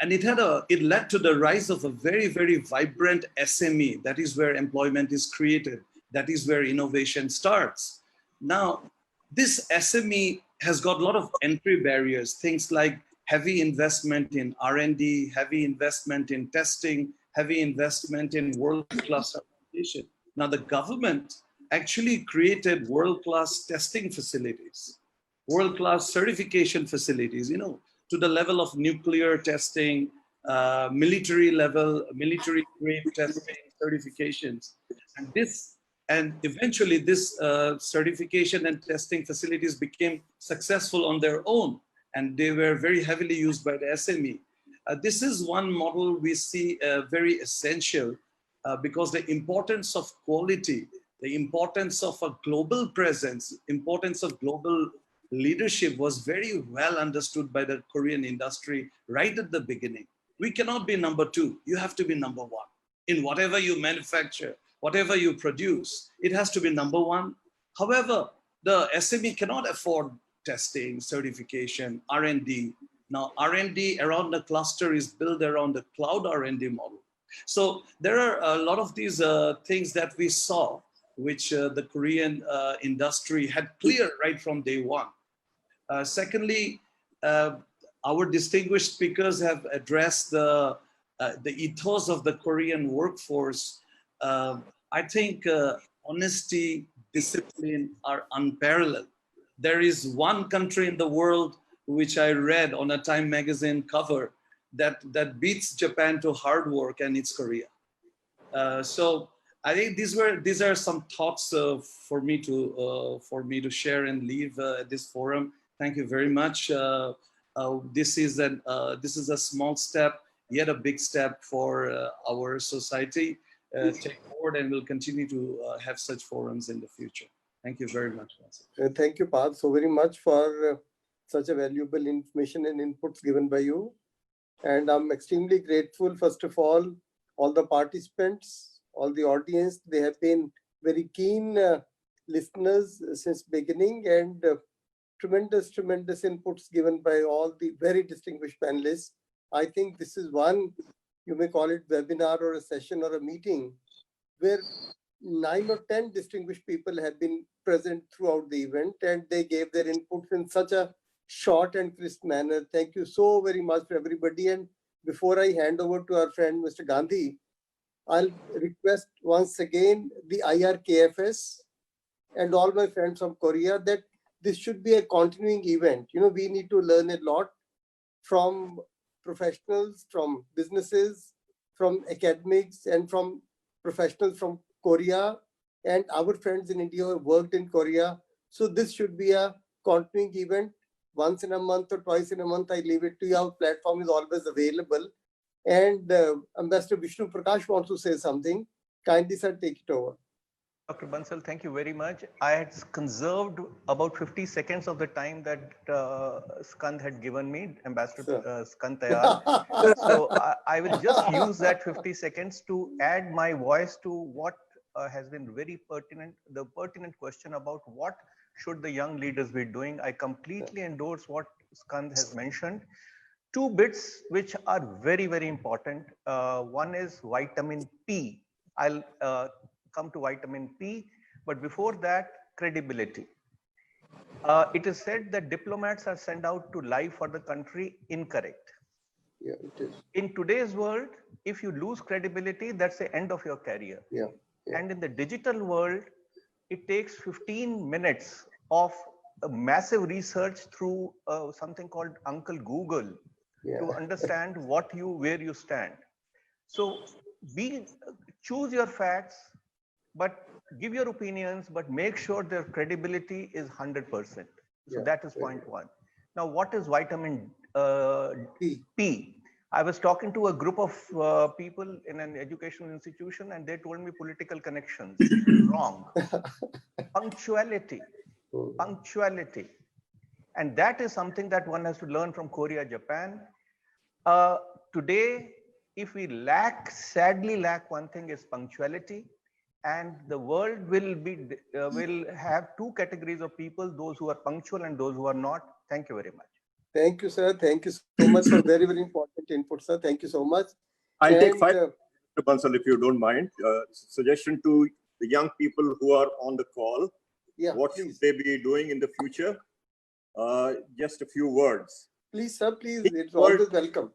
and it led to the rise of a very, very vibrant SME. That is where employment is created. That is where innovation starts. Now, this SME has got a lot of entry barriers, things like heavy investment in R&D, heavy investment in testing, heavy investment in world-class application. Now, the government actually created world-class testing facilities, world-class certification facilities, to the level of nuclear testing, military grade testing certifications. And eventually this certification and testing facilities became successful on their own, and they were very heavily used by the SME. This is one model we see very essential because the importance of quality, the importance of a global presence, importance of global leadership was very well understood by the Korean industry right at the beginning. We cannot be number two. You have to be number one. In whatever you manufacture, whatever you produce, it has to be number one. However, the SME cannot afford testing, certification, R&D. Now, R&D around the cluster is built around the cloud R&D model. So there are a lot of these things that we saw, which the Korean industry had clear right from day one. Secondly, our distinguished speakers have addressed the ethos of the Korean workforce. I think honesty, discipline are unparalleled. There is one country in the world which I read on a Time magazine cover that beats Japan to hard work, and it's Korea. So I think these are some thoughts for me to share and leave at this forum. Thank you very much. This is a small step, yet a big step for our society. Take forward, and we'll continue to have such forums in the future. Thank you very much. Thank you, Parth, so very much for such a valuable information and inputs given by you. And I'm extremely grateful, first of all the participants, all the audience. They have been very keen listeners since beginning, and tremendous inputs given by all the very distinguished panelists. I think this is one, you may call it webinar or a session or a meeting, where 9 or 10 distinguished people have been present throughout the event, and they gave their inputs in such a short and crisp manner. Thank you so very much for everybody. And before I hand over to our friend, Mr. Gandhi, I'll request once again the IRKFS and all my friends from Korea that this should be a continuing event. We need to learn a lot from professionals, from businesses, from academics, and from professionals from Korea and our friends in India who have worked in Korea. So this should be a continuing event. Once in a month or twice in a month, I leave it to you. Our platform is always available. And Ambassador Vishnu Prakash wants to say something. Kindly, sir, take it over. Dr. Bansal, thank you very much. I had conserved about 50 seconds of the time that Skand had given me, Ambassador Skand Tayal. So I will just use that 50 seconds to add my voice to what has been very pertinent, the pertinent question about what should the young leaders be doing. I completely endorse what Skand has mentioned. Two bits which are very, very important. One is vitamin P. I'll come to vitamin P, but before that, credibility. It is said that diplomats are sent out to lie for the country. Incorrect. Yeah, it is. In today's world, if you lose credibility, that's the end of your career. Yeah. And in the digital world, it takes 15 minutes of a massive research through something called Uncle Google to understand where you stand. So choose your facts, but give your opinions, but make sure their credibility is 100%. So that is point one. Now, what is vitamin P? I was talking to a group of people in an educational institution, and they told me political connections. Wrong. Punctuality. Punctuality. And that is something that one has to learn from Korea, Japan. Today, if we sadly lack one thing, is punctuality. And the world will have two categories of people, those who are punctual and those who are not. Thank you very much. Thank you, sir. Thank you so much for very, very important input, sir. Thank you so much. I'll take 5 minutes, Mr. Bansal, if you don't mind. Suggestion to the young people who are on the call. What should they be doing in the future? Just a few words. Please, sir, please. It's always welcome.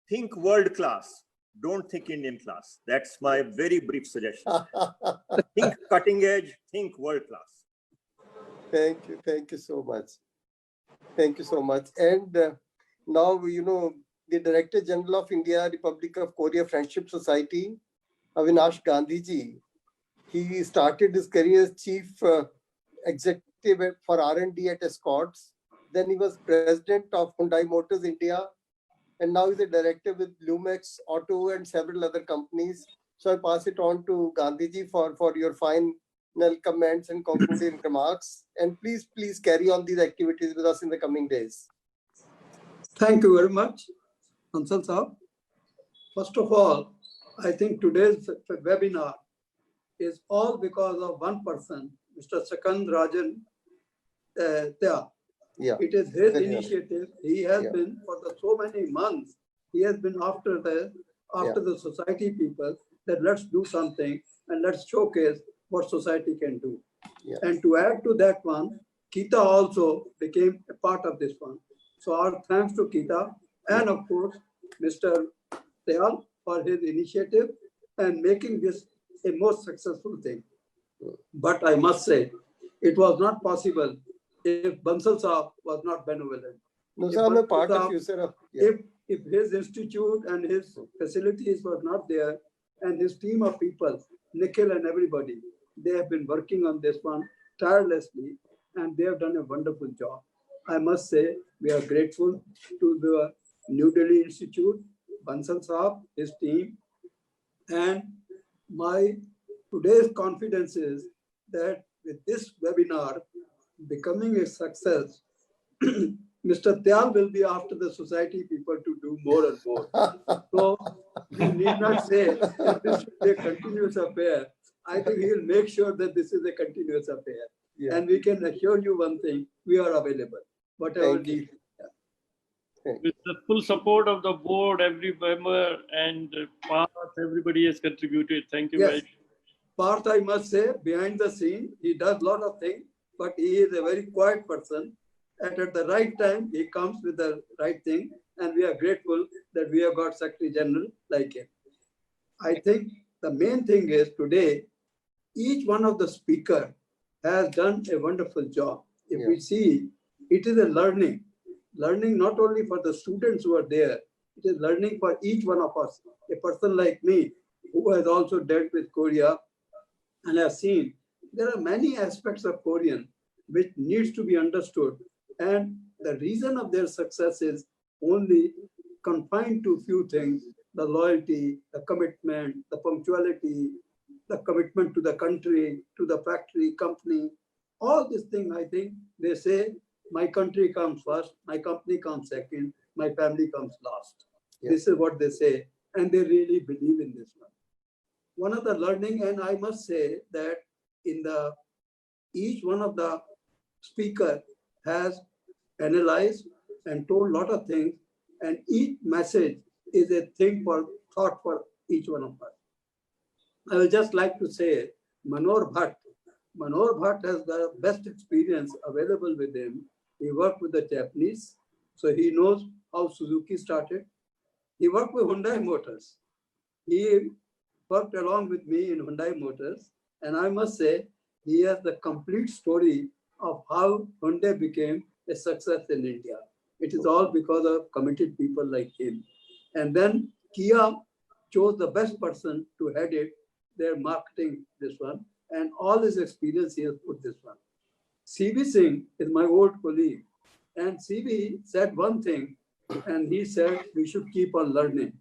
Think world class. Don't think Indian class. That's my very brief suggestion. Think cutting edge, think world class. Thank you. Thank you so much. Thank you so much. And now, you know, the Director General of India, Republic of Korea Friendship Society, Avinash Gandhiji, he started his career as Chief Executive for R&D at Escorts. Then he was President of Hyundai Motors India. And now he's a director with Lumex Auto and several other companies. So I pass it on to Gandhiji for your final comments and concluding remarks. And please carry on these activities with us in the coming days. Thank you very much, Bansal Saab. First of all, I think today's webinar is all because of one person, Mr. Sakand Rajan Tyal. It is his initiative. He has been for so many months. He has been after the society people that let's do something and let's showcase what society can do. And to add to that one, Kita also became a part of this one. So our thanks to Kita and of course Mr. Tyal for his initiative and making this a most successful thing. But I must say, it was not possible if Bansal Saab was not benevolent. No, sir, I'm a part of you, sir. If his institute and his facilities were not there, and his team of people, Nikhil and everybody, they have been working on this one tirelessly, and they have done a wonderful job. I must say, we are grateful to the New Delhi Institute, Bansal Saab, his team, and my today's confidence is that with this webinar becoming a success, Mr. Tyal will be after the society people to do more and more. So we need not say that this should be a continuous affair. I think he will make sure that this is a continuous affair. And we can assure you one thing, we are available. Whatever needs. With the full support of the board, every member and Parth, everybody has contributed. Thank you very much. Parth, I must say, behind the scene, he does a lot of things, but he is a very quiet person. And at the right time, he comes with the right thing. And we are grateful that we have got Secretary General like him. I think the main thing is today, each one of the speakers has done a wonderful job. If we see, it is a learning not only for the students who are there, it is learning for each one of us. A person like me, who has also dealt with Korea and has seen, there are many aspects of Korean which needs to be understood. And the reason of their success is only confined to few things: the loyalty, the commitment, the punctuality, the commitment to the country, to the factory, company. All these things, I think, they say, my country comes first, my company comes second, my family comes last. This is what they say, and they really believe in this one. One of the learning, and I must say that in each one of the speaker has analyzed and told a lot of things. And each message is a thing for thought for each one of us. I would just like to say, Manohar Bhatt has the best experience available with him. He worked with the Japanese, so he knows how Suzuki started. He worked with Hyundai Motors. He worked along with me in Hyundai Motors, and I must say, he has the complete story of how Hyundai became a success in India. It is all because of committed people like him. And then Kia chose the best person to head it, their marketing, this one, and all his experience he has put this one. CV Singh is my old colleague, and CV said one thing, and he said we should keep on learning.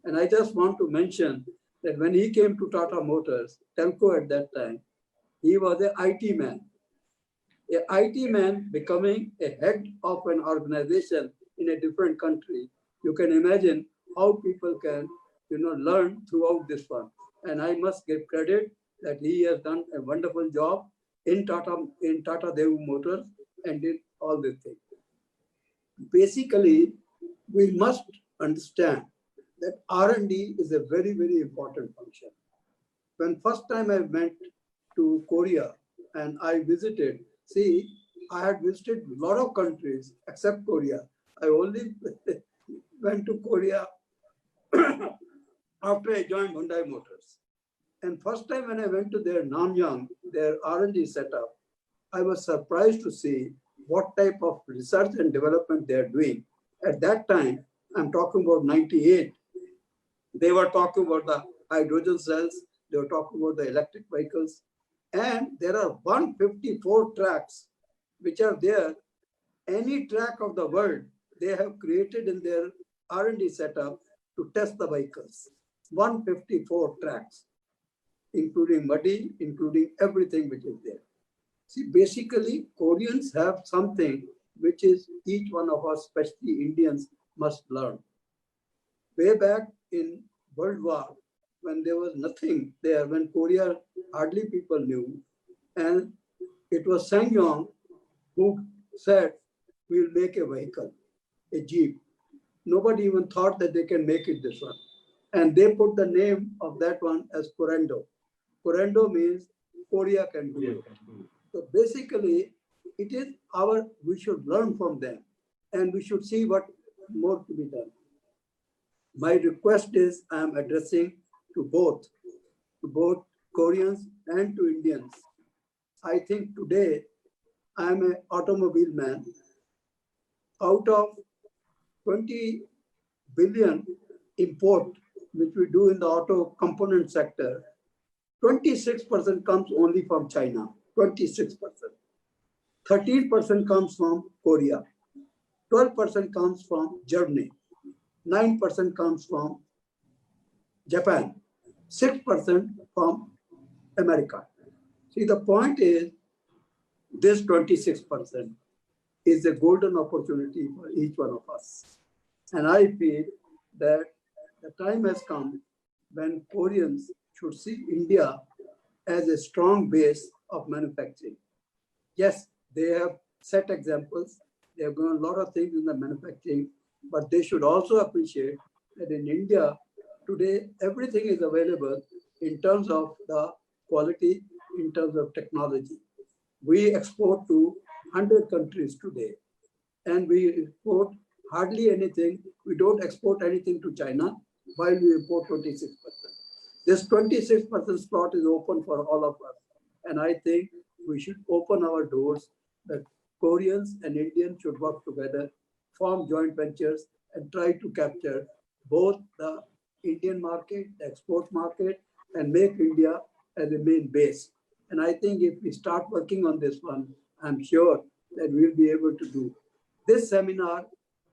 And I just want to mention that when he came to Tata Motors, Telco at that time, he was an IT man. An IT man becoming a head of an organization in a different country. You can imagine how people can, learn throughout this one. And I must give credit that he has done a wonderful job in Tata-Daewoo Motors and did all these things. Basically, we must understand that R&D is a very, very important function. When first time I went to Korea and I visited, see, I had visited a lot of countries except Korea. I only went to Korea after I joined Hyundai Motors. And first time when I went to their Namyang, their R&D setup, I was surprised to see what type of research and development they're doing. At that time, I'm talking about 98, they were talking about the hydrogen cells, they were talking about the electric vehicles, and there are 154 tracks which are there. Any track of the world, they have created in their R&D setup to test the vehicles. 154 tracks, including muddy, including everything which is there. See, basically, Koreans have something which is each one of us, especially Indians, must learn. Way back in World War, when there was nothing there, when Korea hardly people knew, and it was Sangyong who said, we'll make a vehicle, a Jeep. Nobody even thought that they can make it this one. And they put the name of that one as Korendo. Korendo means Korea can do it. So basically, it is we should learn from them and we should see what more to be done. My request is I am addressing to both Koreans and to Indians. I think today I am an automobile man. Out of 20 billion import, which we do in the auto component sector, 26% comes only from China, 26%. 13% comes from Korea, 12% comes from Germany, 9% comes from Japan, 6% from America. See, the point is, this 26% is a golden opportunity for each one of us. And I feel that the time has come when Koreans should see India as a strong base of manufacturing. Yes, they have set examples. They have done a lot of things in the manufacturing, but they should also appreciate that in India, today, everything is available in terms of the quality, in terms of technology. We export to 100 countries today, and we import hardly anything. We don't export anything to China, while we import 26%. This 26% slot is open for all of us. And I think we should open our doors that Koreans and Indians should work together, form joint ventures, and try to capture both the Indian market, the export market, and make India as a main base. And I think if we start working on this one, I'm sure that we'll be able to do. This seminar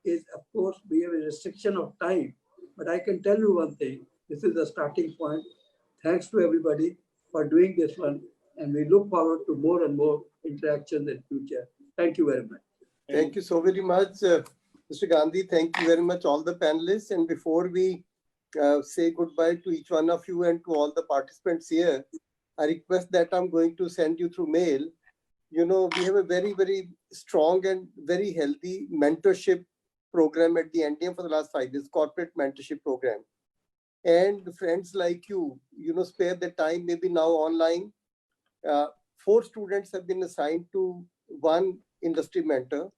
is, of course, we have a restriction of time, but I can tell you one thing, this is the starting point. Thanks to everybody for doing this one, and we look forward to more and more interactions in future. Thank you very much. Thank you so very much, Mr. Gandhi. Thank you very much, all the panelists. And before we say goodbye to each one of you and to all the participants here, I request that I'm going to send you through mail. You know, we have a very, very strong and very healthy mentorship program at the NDIM for the last 5 years, corporate mentorship program. And friends like you, spare the time, maybe now online. 4 students have been assigned to 1 industry mentor.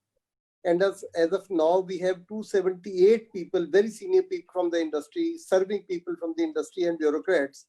And as of now, we have 278 people, very senior people from the industry, serving people from the industry and bureaucrats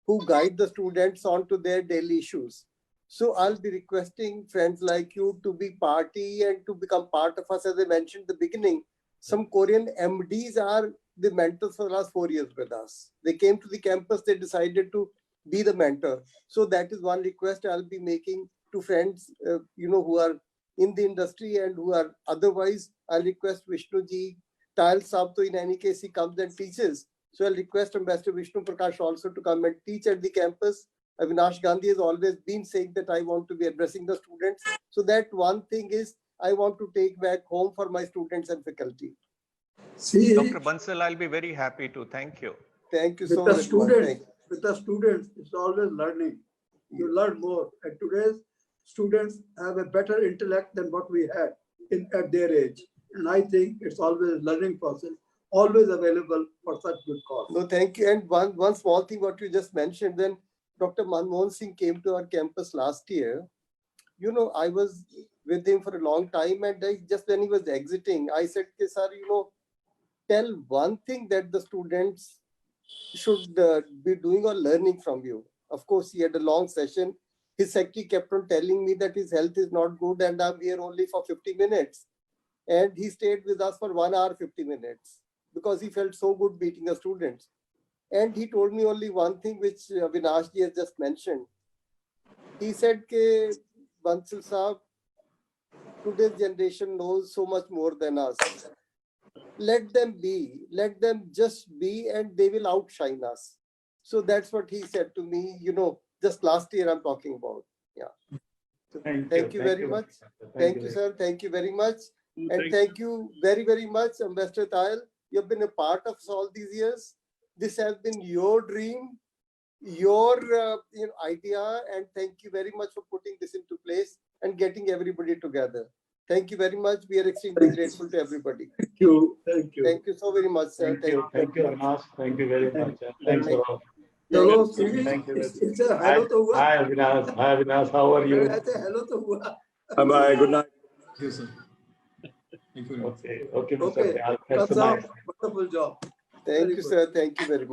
who guide the students onto their daily issues. So I'll be requesting friends like you to be party and to become part of us. As I mentioned at the beginning, some Korean MDs are the mentors for the last 4 years with us. They came to the campus, they decided to be the mentor. So that is one request I'll be making to friends, who are in the industry and who are otherwise. I'll request Vishnu ji, Tayal Saab, in any case, he comes and teaches. So I'll request Ambassador Vishnu Prakash also to come and teach at the campus. Avinash Gandhi has always been saying that I want to be addressing the students. So that one thing is I want to take back home for my students and faculty. See, Dr. Bansal, I'll be very happy to. Thank you. Thank you with so the much. students, with the students, it's always learning. You learn more. And today's students have a better intellect than what we had at their age. And I think it's always a learning process, always available for such good cause. No, thank you. And one small thing what you just mentioned, when Dr. Manmohan Singh came to our campus last year, I was with him for a long time, and just when he was exiting, I said, sir, tell one thing that the students should be doing or learning from you. Of course, he had a long session. His secretary kept on telling me that his health is not good and I'm here only for 50 minutes. And he stayed with us for 1 hour, 50 minutes because he felt so good meeting the students. And he told me only one thing, which Avinash ji has just mentioned. He said, Bansal Saab, today's generation knows so much more than us. Let them be, let them just be, and they will outshine us. So that's what he said to me, just last year I'm talking about. Yeah. So thank you very much. Thank you, sir. Thank you very much. And thank you very, very much, Ambassador Tayal. You've been a part of all these years. This has been your dream, your idea, and thank you very much for putting this into place and getting everybody together. Thank you very much. We are extremely grateful to everybody. Thank you. Thank you. Thank you so very much, sir. Thank you, Avinash. Thank you very much. Thanks a lot. Hello, Thank you. it's a hello to hua. Hi, Avinash. Hi, Avinash. How are you? Hello to hua. Bye-bye. Good night. Thank you, sir. Thank you very much. Okay, Mr. Okay. Tayal. That's That's a nice. wonderful job. Thank you, sir. Thank you very much.